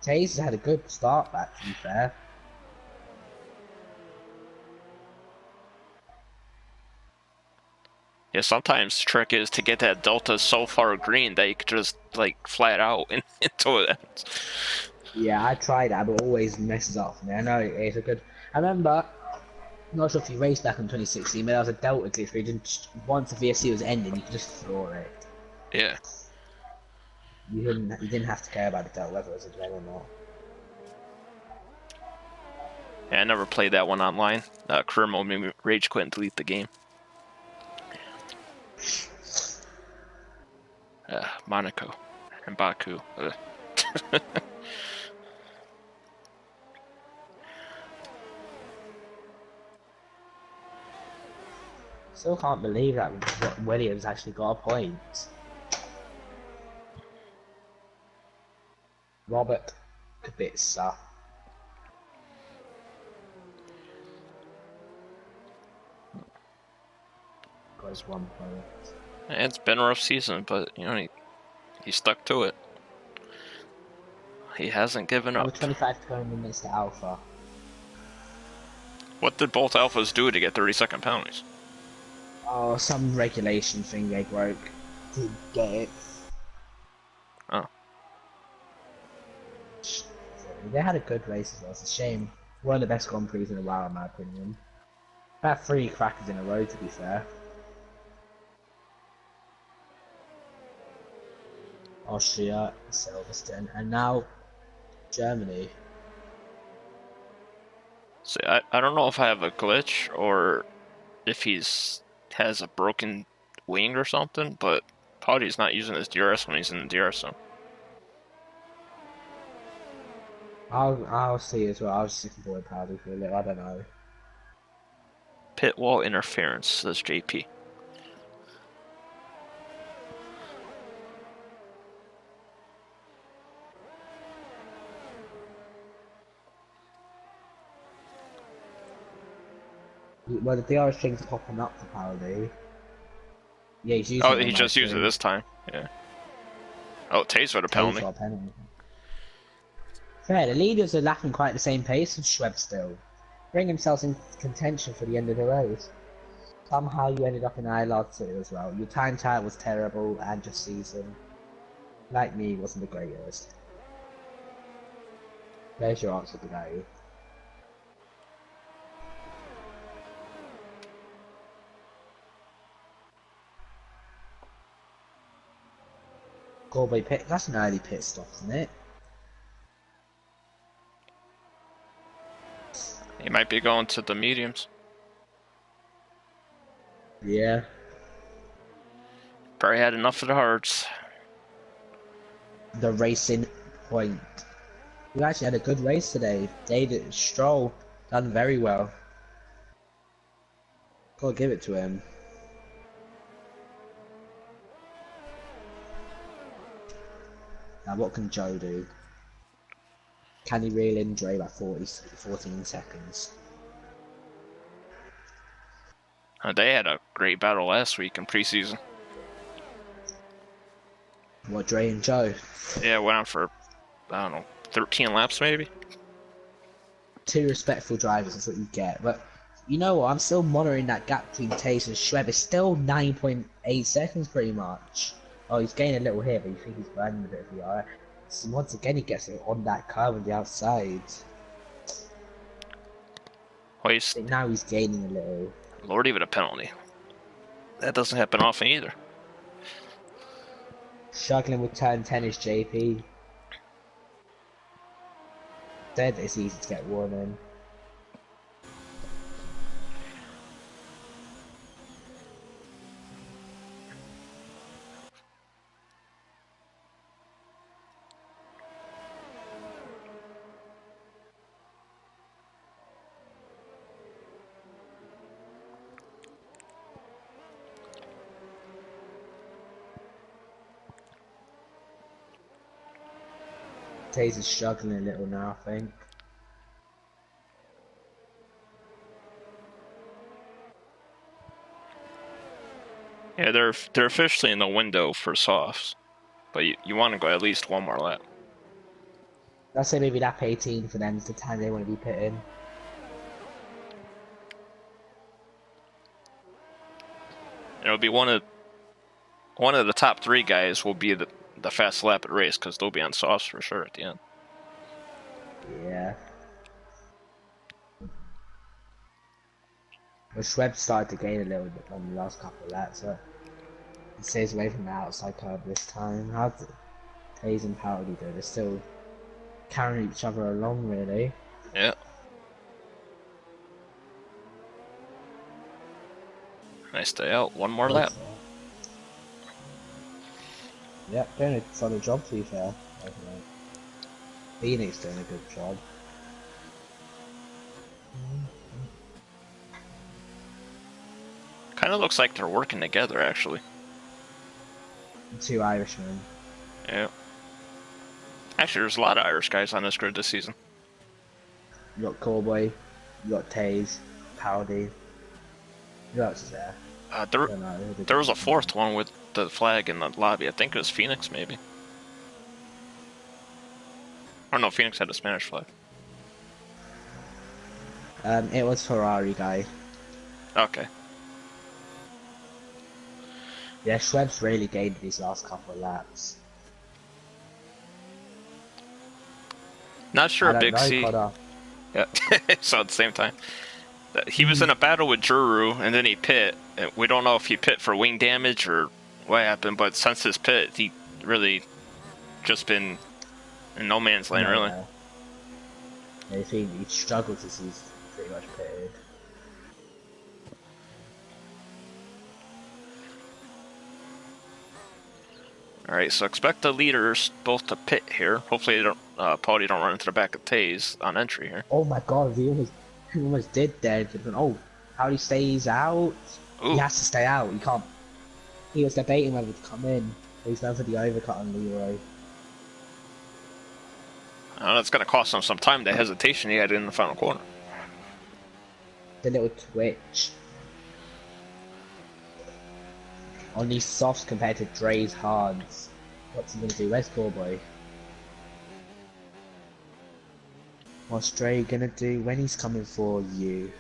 Taze has had a good start back, to be fair. Yeah, sometimes the trick is to get that delta so far green that you could just, like, flat out into it. Yeah, I tried that, but it always messes up for me. I know it's a good... I remember, I'm not sure if you raced back in 2016, but there was a delta glitch where you didn't... Once the VSC was ending, you could just floor it. Yeah. You didn't have to care about the delta, whether it was a delta or not. Yeah, I never played that one online. Career mode made me rage quit and delete the game. Monaco and Baku. Still can't believe that Williams actually got a point. Robert Kubica. God, was 1 point. It's been a rough season, but you know he stuck to it. He hasn't given up. Number 25 going Mr. Alpha. What did both Alphas do to get 30-second penalties? Oh, some regulation thing they broke. Didn't get it. Oh. They had a good race as well. It's a shame. One of the best Grand Prix in a while, in my opinion. About 3 crackers in a row, to be fair. Austria, Silverstone, and now Germany. See, I don't know if I have a glitch or if has a broken wing or something, but Paudy's not using his DRS when he's in the DRS zone. I'll see as well. I was just looking for Powder for a little. I don't know. Pit wall interference, says JP. Well, the DRS string's popping up for Powder. Yeah, he's using it. Oh, he just used it this time. Yeah. Oh, Taze got a penalty. Fair, the leaders are laughing quite at the same pace as Schweb still. Bring themselves in contention for the end of the race. Somehow you ended up in ILR 2 as well. Your time trial was terrible and your season, like me, wasn't the greatest. There's your answer today. Galway pit, that's an early pit stop, isn't it? He might be going to the mediums. Yeah. Probably had enough of the hards. The racing point. We actually had a good race today. David Stroll done very well. Gotta give it to him. Now what can Joe do? Can he reel in Dre by 14 seconds? They had a great battle last week in preseason. What, Dre and Joe? Yeah, went on for, I don't know, 13 laps maybe? 2 respectful drivers is what you get, but you know what, I'm still monitoring that gap between Taze and Schweb. It's still 9.8 seconds pretty much. Oh, he's gaining a little here, but you think he's burning a bit of VR. So once again he gets it on that curve on the outside. Well, Now he's gaining a little. Lord, even a penalty. That doesn't happen often either. Struggling with turn 10 is JP. Said it's easy to get one in. Taze is struggling a little now, I think. Yeah, they're officially in the window for softs, but you want to go at least one more lap. I'd say maybe lap 18 for them is the time they want to be pitting. And it'll be one of the top 3 guys will be the fast lap at race because they'll be on softs for sure at the end. Yeah. Well, Schweb started to gain a little bit on the last couple of laps, but he stays away from the outside curve this time. How did Taze and Powdy do? They're still carrying each other along, really. Yeah. Nice day out. One more lap. Yep, doing a solid job to be fair. Phoenix doing a good job. Kind of looks like they're working together, actually. 2 Irishmen. Yeah. Actually, there's a lot of Irish guys on this grid this season. You got Cowboy, you got Taze, Powdy. Who else is there? Uh, I there, don't know. there was a fourth one with the flag in the lobby. I think it was Phoenix, maybe. Oh no, Phoenix had a Spanish flag. It was Ferrari guy. Okay. Yeah, Schweb's really gained these last couple of laps. Not sure, I don't Big know, C. Connor. Yeah. So at the same time, he was in a battle with Juru, and then he pit. We don't know if he pit for wing damage or what happened, but since his pit, he really just been in no man's land, No, really. yeah. I think he struggled since he's pretty much pitted. All right, so expect the leaders both to pit here. Hopefully, they don't, Paulie don't run into the back of Taze on entry here. Oh my god, he almost did there. Oh, how he stays out? He Ooh, has to stay out. He can't. He was debating whether to come in. He's going for the overcut on Leroy. that's going to cost him some time. The hesitation he had in the final corner. The little twitch. On these softs compared to Dre's hards. What's he gonna do? Where's Cowboy? What's Dre gonna do when he's coming for you?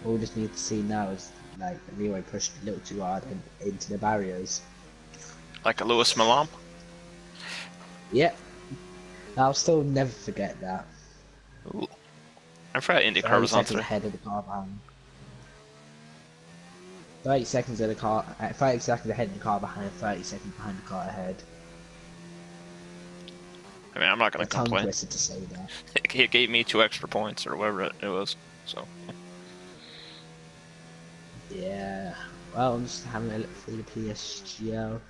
All we just need to see now is like Leroy pushed a little too hard into the barriers. Like a Lewis Milan. Yep. I'll still never forget that. Ooh. I forgot IndyCar 30 was on seconds today. ahead of the car behind. 30 seconds of the car, 30 seconds ahead of the car behind, 30 seconds behind the car ahead. I mean, I'm not going A to tongue complain. twisted to say that. He gave me 2 extra points or whatever it was. So. Yeah. Well, I'm just having a look through the PSGL.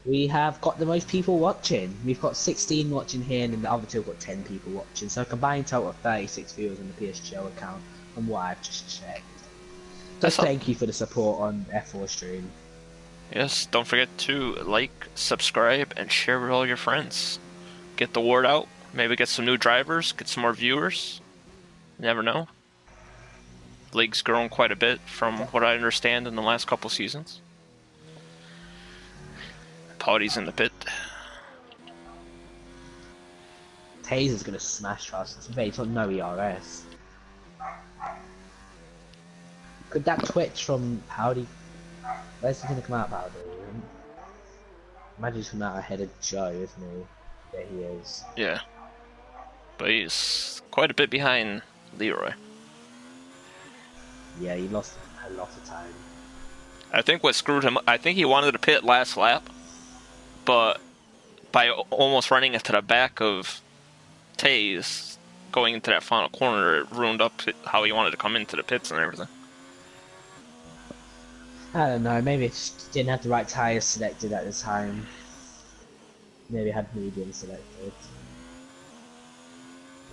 We have got the most people watching. We've got 16 watching here, and then the other two have got 10 people watching. So a combined total of 36 viewers on the PSGL account, from what I've just checked. Just thank you for the support on F4 stream. Yes, don't forget to like, subscribe, and share with all your friends. Get the word out. Maybe get some new drivers, get some more viewers. You never know. League's grown quite a bit from what I understand in the last couple seasons. Paudy's in the pit. Taser's gonna smash us. He's got no ERS. Could that twitch from Howdy? Where's he gonna come out, Howdy? Imagine he's coming out ahead of Joe, isn't he? There he is. Yeah. But he's quite a bit behind Leroy. Yeah, he lost a lot of time. I think what screwed him, I think he wanted to pit last lap, but by almost running into the back of Taze, going into that final corner, it ruined up how he wanted to come into the pits and everything. I don't know, maybe it just didn't have the right tyres selected at the time. Maybe it had medium selected.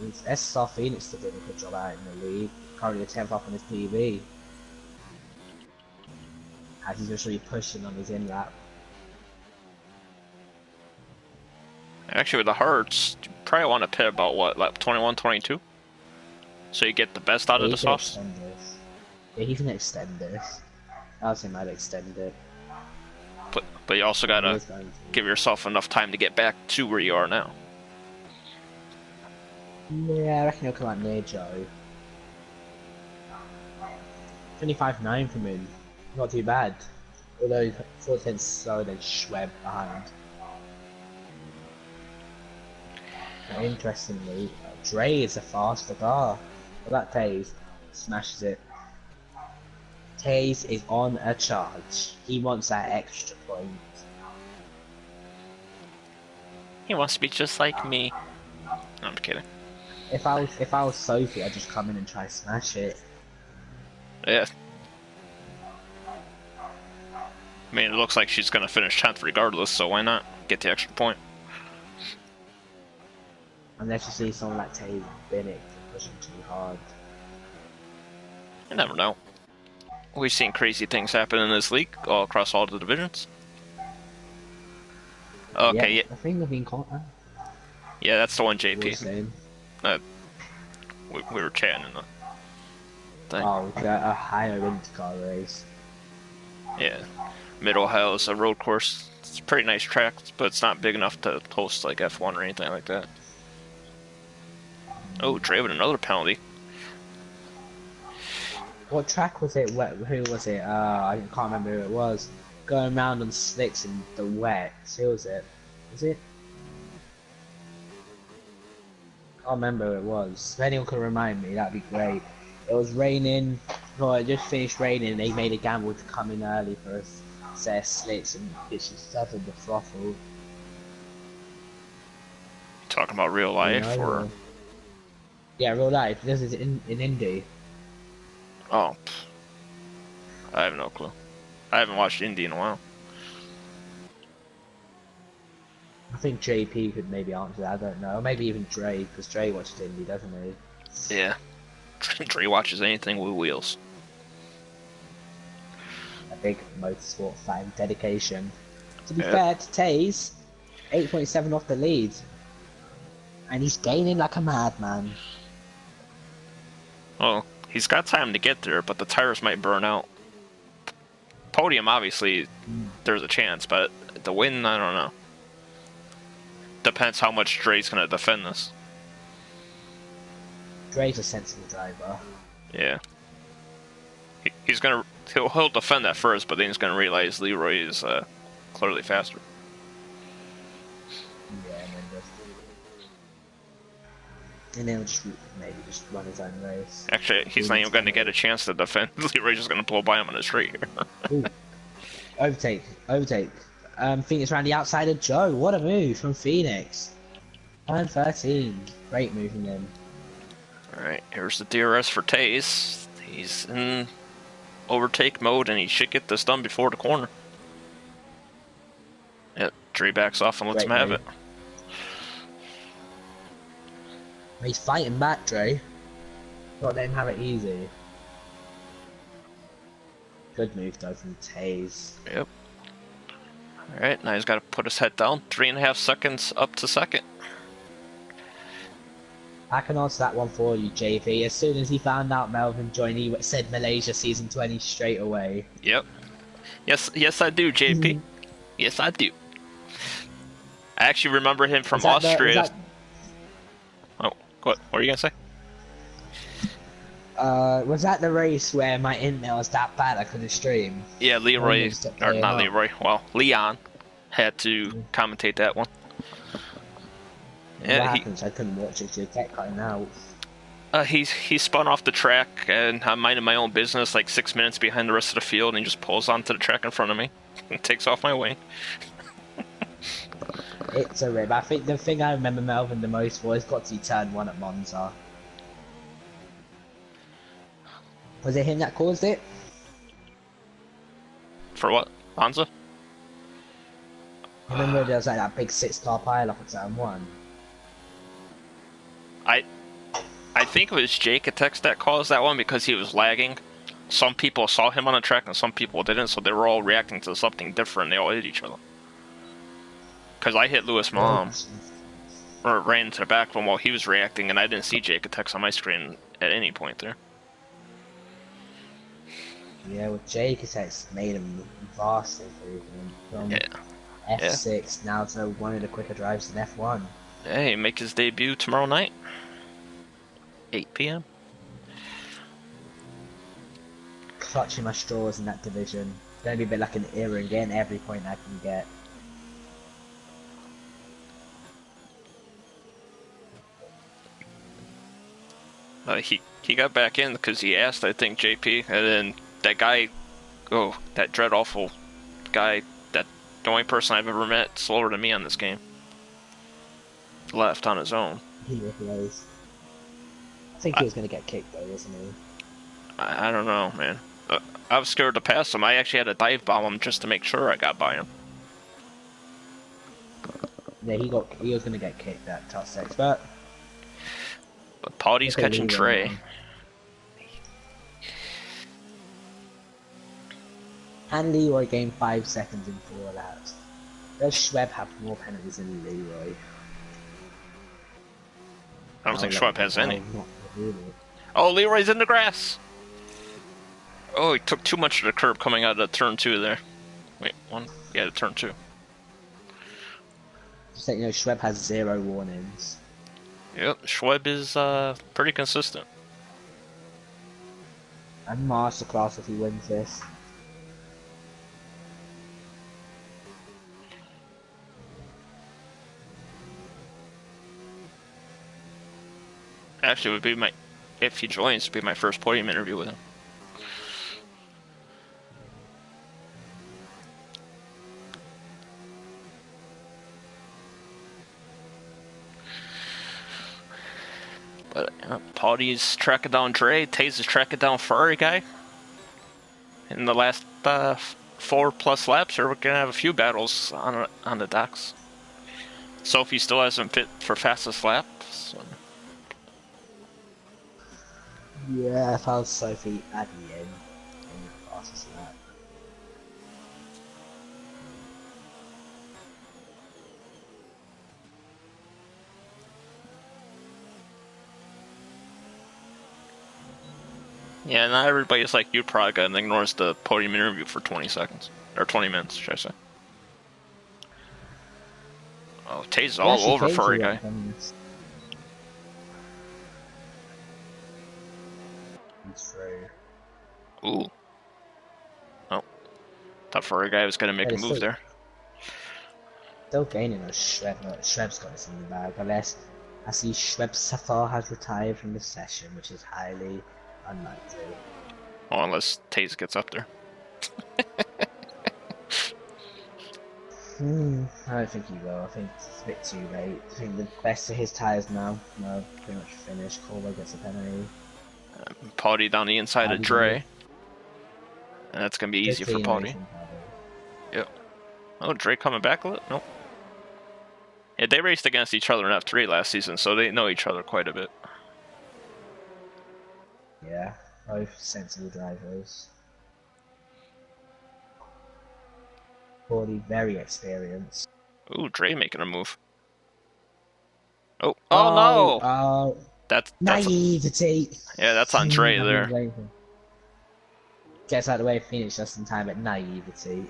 SSR Phoenix still doing a good job out in the league. Currently a 10th up on his PB. As he's just really pushing on his in lap. Actually, with the Hearts, you probably want to pit about what, like 21, 22? So you get the best out of the softs? Yeah, he can extend this. I was saying I'd extend it. But you also gotta give yourself enough time to get back to where you are now. Yeah, I reckon he'll come out near Joe. 25.9 from him. Not too bad. Although 4 tenths slower than Schweb behind. Now, interestingly, Dre is a faster car. But that Taze smashes it. Taze is on a charge. He wants that extra point. He wants to be just like me. No, I'm kidding. If I was Sophie, I'd just come in and try to smash it. Yeah. I mean, it looks like she's going to finish 10th regardless, so why not get the extra point? Unless you see someone like Taze Bennett pushing too hard. You never know. We've seen crazy things happen in this league all across all the divisions. Okay, yeah. I think they've been caught. Yeah, that's the one, JP. We were chatting. thing. Oh, a higher IndyCar race. Yeah. Mid-Ohio is a road course. It's a pretty nice track, but it's not big enough to host like F1 or anything like that. Oh, Dre with another penalty. What track was it? Who was it? I can't remember who it was. Going around on slicks in the wet. Who was it? Was it? I can't remember who it was. If anyone could remind me, that'd be great. It was raining. No, it just finished raining. They made a gamble to come in early for a set of slicks and it's just started the throttle. Talking about real life or? Yeah, real life. This is in Indy. Oh, I have no clue. I haven't watched Indy in a while. I think JP could maybe answer that. I don't know. Or maybe even Dre, because Dre watches Indy, doesn't he? Yeah. Dre watches anything with wheels. A big motorsport fan. Dedication. To be fair to Taze, 8.7 off the lead. And he's gaining like a madman. Well, he's got time to get there, but the tires might burn out. Podium, obviously, there's a chance, but the win, I don't know. Depends how much Dre's going to defend this. Dre's a sensible driver. Yeah. He'll defend that first, but then he's going to realize Leroy is clearly faster. Yeah, and then he'll just maybe just run his own race. Actually, he's not even going to get a chance to defend. Leroy's just going to blow by him on the straight here. Overtake. Phoenix around the outside of Joe. What a move from Phoenix. Turn 13. Great move from him. Alright, here's the DRS for Taze. He's in overtake mode and he should get this done before the corner. Yep, Dre backs off and lets him have it. He's fighting back, Dre. Not letting him have it easy. Good move though from Taze. Yep. Alright, now he's got to put his head down. 3.5 seconds up to second. I can answer that one for you, JV. As soon as he found out Melvin joined, he said Malaysia season 20 straight away. Yep. Yes, I do, JP. Yes, I do. I actually remember him from Austria. Oh, what were you gonna say? Was that the race where my internet was that bad I couldn't stream? Yeah, Leroy, or not Leroy, well, Leon had to commentate that one. Yeah, what happens? I couldn't watch it, so it kept cutting out. He spun off the track, and I'm minding my own business, like 6 minutes behind the rest of the field, and he just pulls onto the track in front of me and takes off my way. It's a rib. I think the thing I remember Melvin the most was got to turn 1 at Monza. Was it him that caused it? For what? Monza? I remember there was like that big 6-car pile up at turn 1. I think it was Jake Atex that caused that one because he was lagging. Some people saw him on the track and some people didn't, so they were all reacting to something different. They all hit each other. Because I hit Lewis Mom, or ran into the back of him while he was reacting, and I didn't see Jake Atex on my screen at any point there. Yeah, well, Jake Atex made him vastly improvement from F6 now to one of the quicker drives in F1. Yeah, he make his debut tomorrow night. 8 p.m. Clutching my straws in that division. Gonna be a bit like an era and getting every point I can get. He got back in because he asked, I think, JP, and then that guy, that dread awful guy, that the only person I've ever met slower than me on this game, left on his own. He realized. I think he was going to get kicked though, wasn't he? I don't know, man. I was scared to pass him. I actually had to dive bomb him just to make sure I got by him. Yeah, he was going to get kicked at top 6, but Paudy's catching Trey. And Leroy gained 5 seconds in 4 laps. Does Schweb have more penalties than Leroy? I don't think Schwab has any. Not really. Oh, Leroy's in the grass. Oh, he took too much of the curb coming out of turn 2 there. Wait, one? Yeah, the turn 2. Just that, you know, Schweb has 0 warnings. Yep, Schweb is pretty consistent. And masterclass if he wins this. Actually, it would be my, if he joins, it would be my first podium interview with him. But Paudy's tracking down Dre, Taze is tracking down Ferrari guy. In the last 4+ laps here, we're gonna have a few battles on the docks. Sophie still hasn't pit for fastest lap. So. Yeah, I found Sophie at the end. In the fastest lap. Yeah, not everybody's like you, Praga, and ignores the podium interview for 20 seconds. Or 20 minutes, should I say. Oh, Taze is all over Furry guy. He's through. Ooh. Oh. Thought Furry guy was going to make a move there. Still gaining a Schweb, but Schweb's got this in the bag. Unless I see Schweb Safar has retired from the session, which is highly unlikely. Oh, unless Taze gets up there. I don't think he will. I think it's a bit too late. I think the best of his tyres now. No, pretty much finished. Corbo gets a penalty. Paudy down the inside of Dre. And that's going to be easy for Paudy. Yep. Oh, Dre coming back a little? Nope. Yeah, they raced against each other in F3 last season, so they know each other quite a bit. Yeah, both sensible drivers. Paudy very experienced. Ooh, Dre making a move. Oh, no! Oh, that's naivety. Yeah, that's on Dre there. Gets out of the way of Phoenix just in time, but naivety.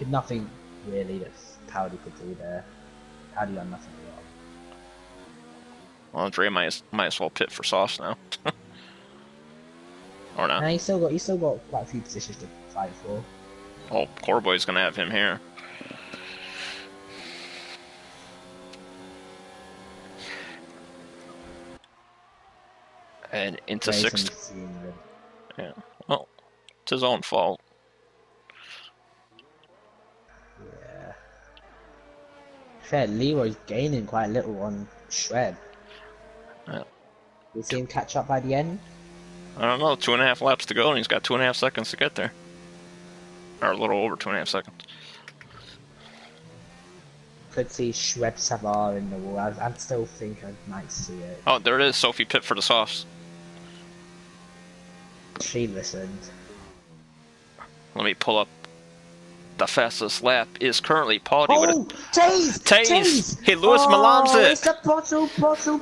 Nothing really that Powdy could do there. Powdy done nothing wrong. Well, Dre might as well pit for sauce now. Or not. Nah, he's still got quite a few positions to fight for. Oh, Coreboy's gonna have him here. And into sixth. Yeah. Well, it's his own fault. Yeah. Fair, Leroy's gaining quite a little on Schweb. Yeah. We'll see him catch up by the end. I don't know, 2.5 laps to go, and he's got 2.5 seconds to get there. Or a little over 2.5 seconds. Could see Schweb Savar in the wall. I still think I might see it. Oh, there it is. Sophie pit for the softs. She listened. Let me pull up. The fastest lap is currently Paudy. Oh, Taze! Hey, Lewis Malam's it! It's a bottle from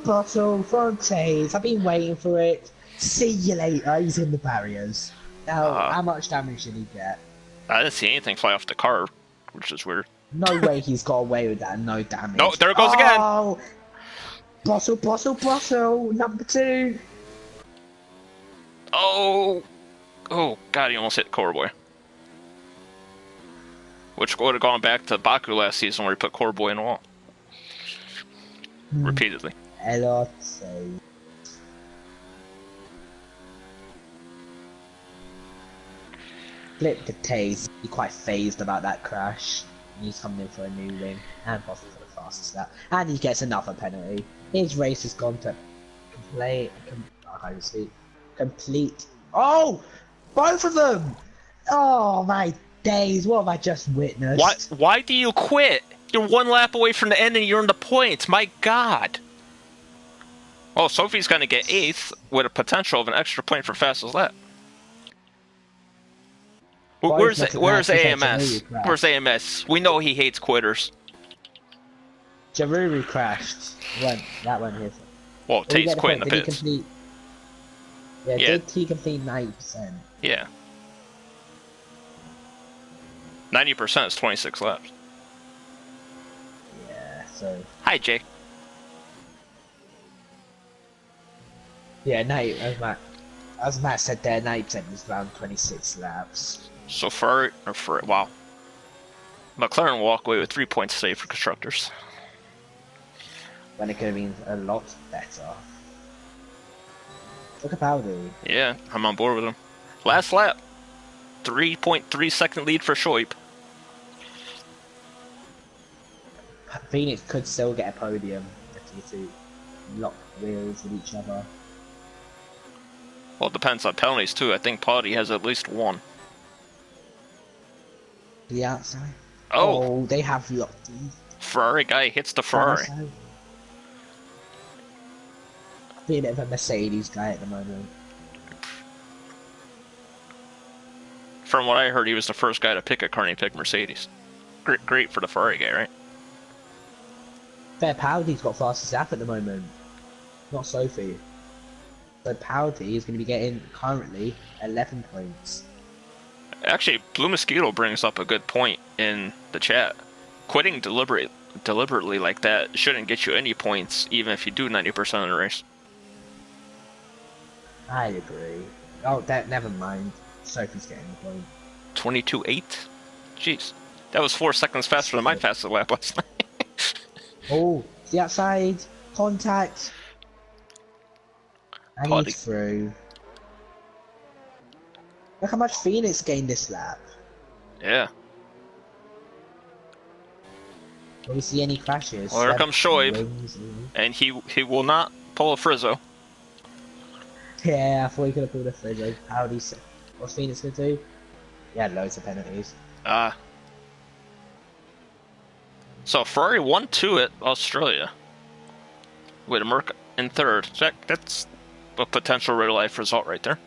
Taze. I've been waiting for it. See you later. He's in the barriers. Now, how much damage did he get? I didn't see anything fly off the car, which is weird. No way he's got away with that. No damage. No, there it goes again. Bottle. Number 2. Oh, God, he almost hit Coreboy. Which would have gone back to Baku last season where he put Coreboy in the wall. Repeatedly. Hello, Flip the Taze. He's quite phased about that crash. He's coming in for a new win and possibly for the fastest lap. And he gets another penalty. His race has gone to complete. Oh! Both of them! Oh my days, what have I just witnessed? Why do you quit? You're 1 lap away from the end and you're in the points. My God. Oh, Sophie's going to get 8th with a potential of an extra point for fastest lap. Where's AMS? Where's AMS? We know he hates quitters. Jaruru crashed. That one here. Well, Tate's quitting the pits. Yeah, Yeah, did he complete 90%? yeah. 90% is 26 laps. Yeah, so Hi, Jake. yeah, 90. As Matt said there, 90% is around 26 laps. So wow. McLaren will walk away with 3 points today for constructors. When it could have been a lot better. Look at Powdy. Yeah, I'm on board with him. Last lap, 3.3 second lead for Shoaib. Phoenix could still get a podium if you two lock wheels with each other. Well, it depends on penalties too. I think Potty has at least one. The outside. Oh, Oh, they have locked. Ferrari guy hits the Ferrari. Being a bit of a Mercedes guy at the moment. From what I heard, he was the first guy to pick a car and he picked Mercedes. Great for the Ferrari guy, right? Fair Powdy's got fastest lap at the moment. Not Sophie. So Powdy is going to be getting currently 11 points. Actually, Blue Mosquito brings up a good point in the chat. Quitting deliberately like that shouldn't get you any points, even if you do 90% of the race. I agree. Oh, never mind. Sophie's getting the point. 22.8? Jeez. That was 4 seconds faster than my fastest lap last night. Oh, the outside. Contact. And Potty. he's through. Look how much Phoenix gained this lap. Yeah. Do we see any crashes? Well, here comes Shoaib. And he will not pull a Frizzo. Yeah, I thought he could have pulled a Frizzo. What's Phoenix going to do? He had loads of penalties. So Ferrari 1-2 at Australia. With Merc in third. That's a potential real life result right there.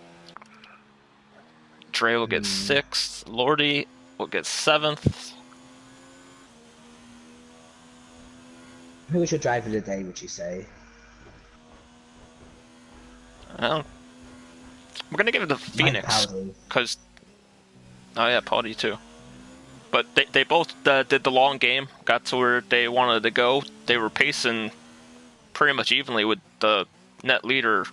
Dre will get 6th. Lordy will get 7th. Who was your driver of the day, would you say? Well, we're going to give it to Phoenix. Because... Oh yeah, Potty too. But they both did the long game. Got to where they wanted to go. They were pacing pretty much evenly with the net leader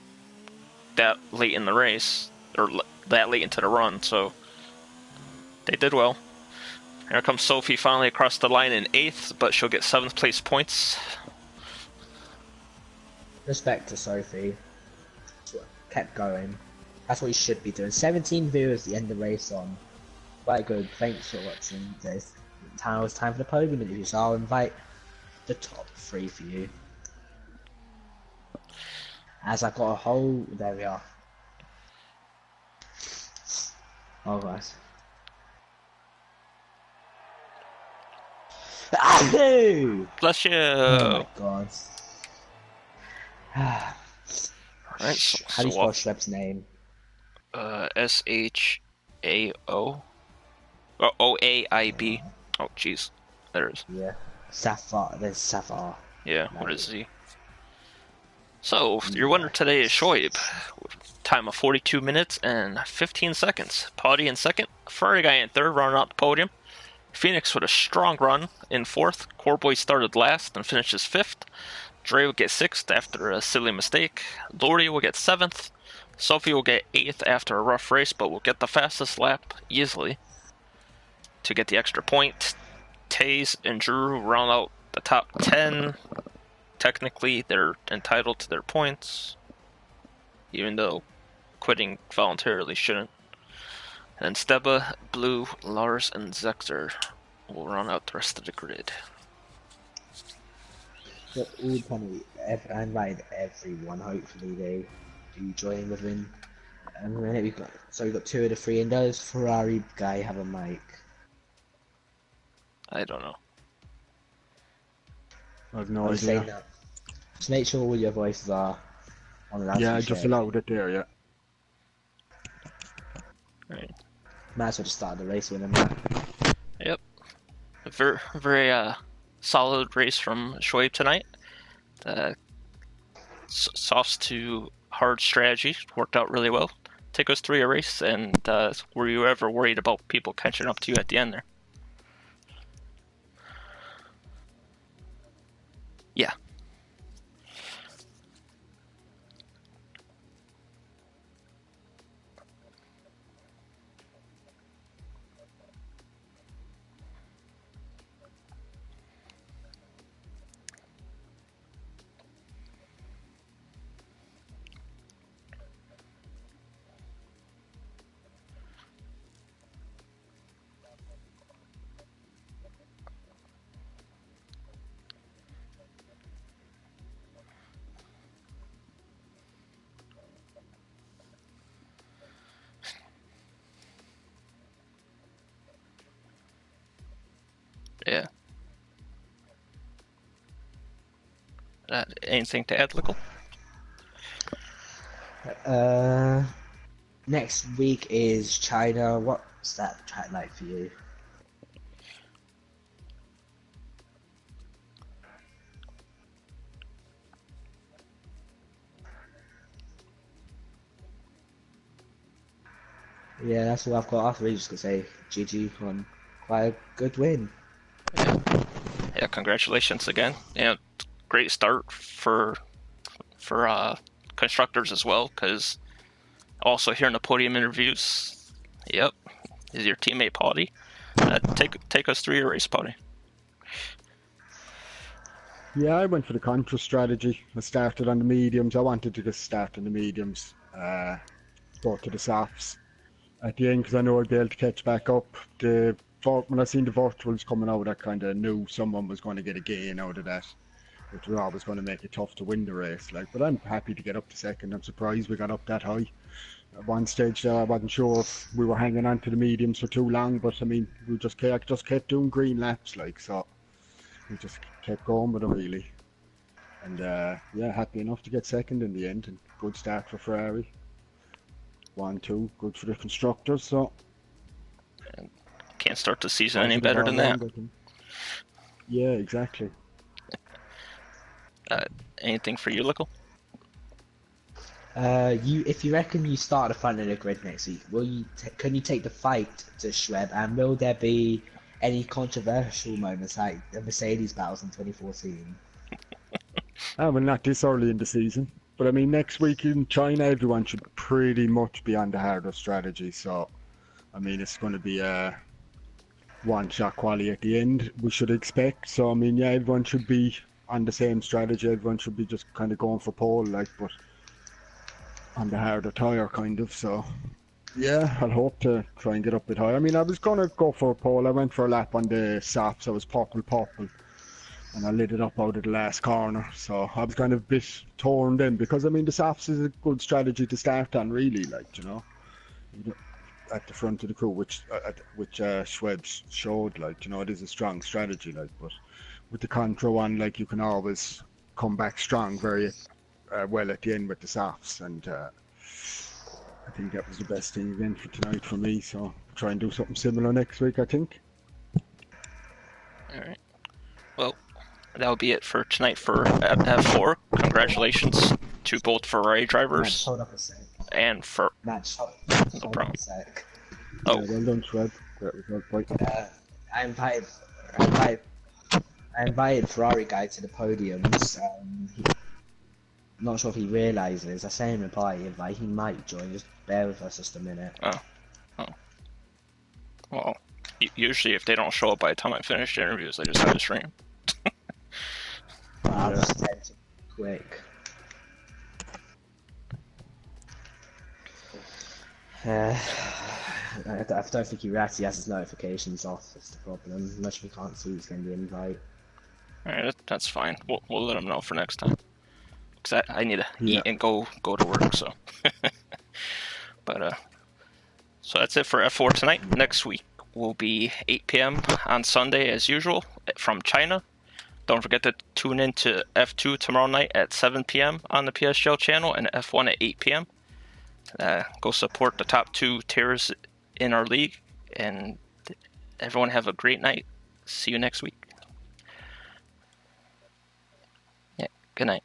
that late in the race. Or that late into the run, so... They did well. Here comes Sophie finally across the line in 8th, but she'll get 7th place points. Respect to Sophie. Kept going. That's what you should be doing. 17 viewers to end the race on. Quite good. Thanks for watching this. Now it's time for the podium interview, so I'll invite the top 3 for you. As I've got a whole... There we are. Oh, guys. Bless you. Oh my god. Alright, so How do you spell Schweb's name? S-H-A-O? Oh, O-A-I-B. Oh, jeez. There it is. Yeah. Sapphire. There's Sapphire. Yeah, what is he? So, your winner today is Shoaib. Time of 42 minutes and 15 seconds. Potty in second. Ferrari guy in third, running out the podium. Phoenix with a strong run in 4th. Coreboy started last and finishes 5th. Dre will get 6th after a silly mistake. Lordy will get 7th. Sophie will get 8th after a rough race, but will get the fastest lap easily to get the extra point. Taze and Drew round out the top 10. Technically, they're entitled to their points, even though quitting voluntarily shouldn't. And Steba, Blue, Lars, and Zexer will round out the rest of the grid. So all I invited everyone. Hopefully they do join within. And then we've got 2 of the 3, and does Ferrari guy have a mic? I don't know. I've no idea. Just make sure all your voices are on the Yeah, just allowed it there, yeah. Right. Might as well just start the race with him. Yep. A very solid race from Shoaib tonight. Softs to hard strategy. Worked out really well. Take us through your race, and were you ever worried about people catching up to you at the end there? Yeah. Yeah. Anything to add, Lickle? Next week is China. What's that track like for you? Yeah, that's all I've got. After we just gonna say GG on quite a good win. Yeah, congratulations again. Yeah, great start for constructors as well, because also hearing the podium interviews, yep, is your teammate Potty. Take us through your race, Potty. Yeah, I went for the contra strategy. I started on the mediums. I wanted to just start on the mediums, go to the softs at the end because I know I'd be able to catch back up. When I seen the virtuals coming out, I kind of knew someone was going to get a gain out of that, which was always going to make it tough to win the race. But I'm happy to get up to second. I'm surprised we got up that high. At one stage there, I wasn't sure if we were hanging on to the mediums for too long, but I mean, we just kept doing green laps, so we just kept going with them really. And yeah, happy enough to get second in the end, and good start for Ferrari. 1-2, good for the constructors. So can't start the season any better than that. Yeah, exactly. Anything for you, Lickle? If you reckon you start the front of the grid next week, can you take the fight to Schweb, and will there be any controversial moments like the Mercedes battles in 2014? Well, not this early in the season, but I mean next week in China, everyone should pretty much be on the harder strategy. So, I mean it's going to be a one-shot quali at the end. We should expect. So, I mean, yeah, everyone should be on the same strategy. Everyone should be just kind of going for pole, but on the harder tire, kind of. So, yeah, I'll hope to try and get up a bit higher. I mean, I was going to go for a pole. I went for a lap on the softs. I was purple, and I lit it up out of the last corner. So I was kind of a bit torn then, because, I mean, the softs is a good strategy to start on, really, at the front of the crew, which Schweb's showed, it is a strong strategy, but with the contra one, you can always come back strong very well at the end with the softs, and I think that was the best thing again for tonight for me. So try and do something similar next week, I think. All right. Well, that'll be it for tonight for F4. Congratulations to both Ferrari drivers. Hold up a sec. And for no problem. A sec. Oh, well done, Schweb. Great result, I invited Ferrari guy to the podiums. Not sure if he realizes. I say in reply invite, he might join. Just bear with us just a minute. Oh. Well, usually if they don't show up by the time I finish the interviews, I just have to stream. I'll just text quick. I don't think he actually has his notifications off. That's the problem. Much we can't see, he's getting the invite. Alright, that's fine. We'll let him know for next time. Because I need to eat and go to work, so. But, so that's it for F4 tonight. Next week will be 8 p.m. on Sunday, as usual, from China. Don't forget to tune in to F2 tomorrow night at 7 p.m. on the PSGL channel, and F1 at 8 p.m. Go support the top 2 tiers in our league, and everyone have a great night. See you next week. Yeah, good night.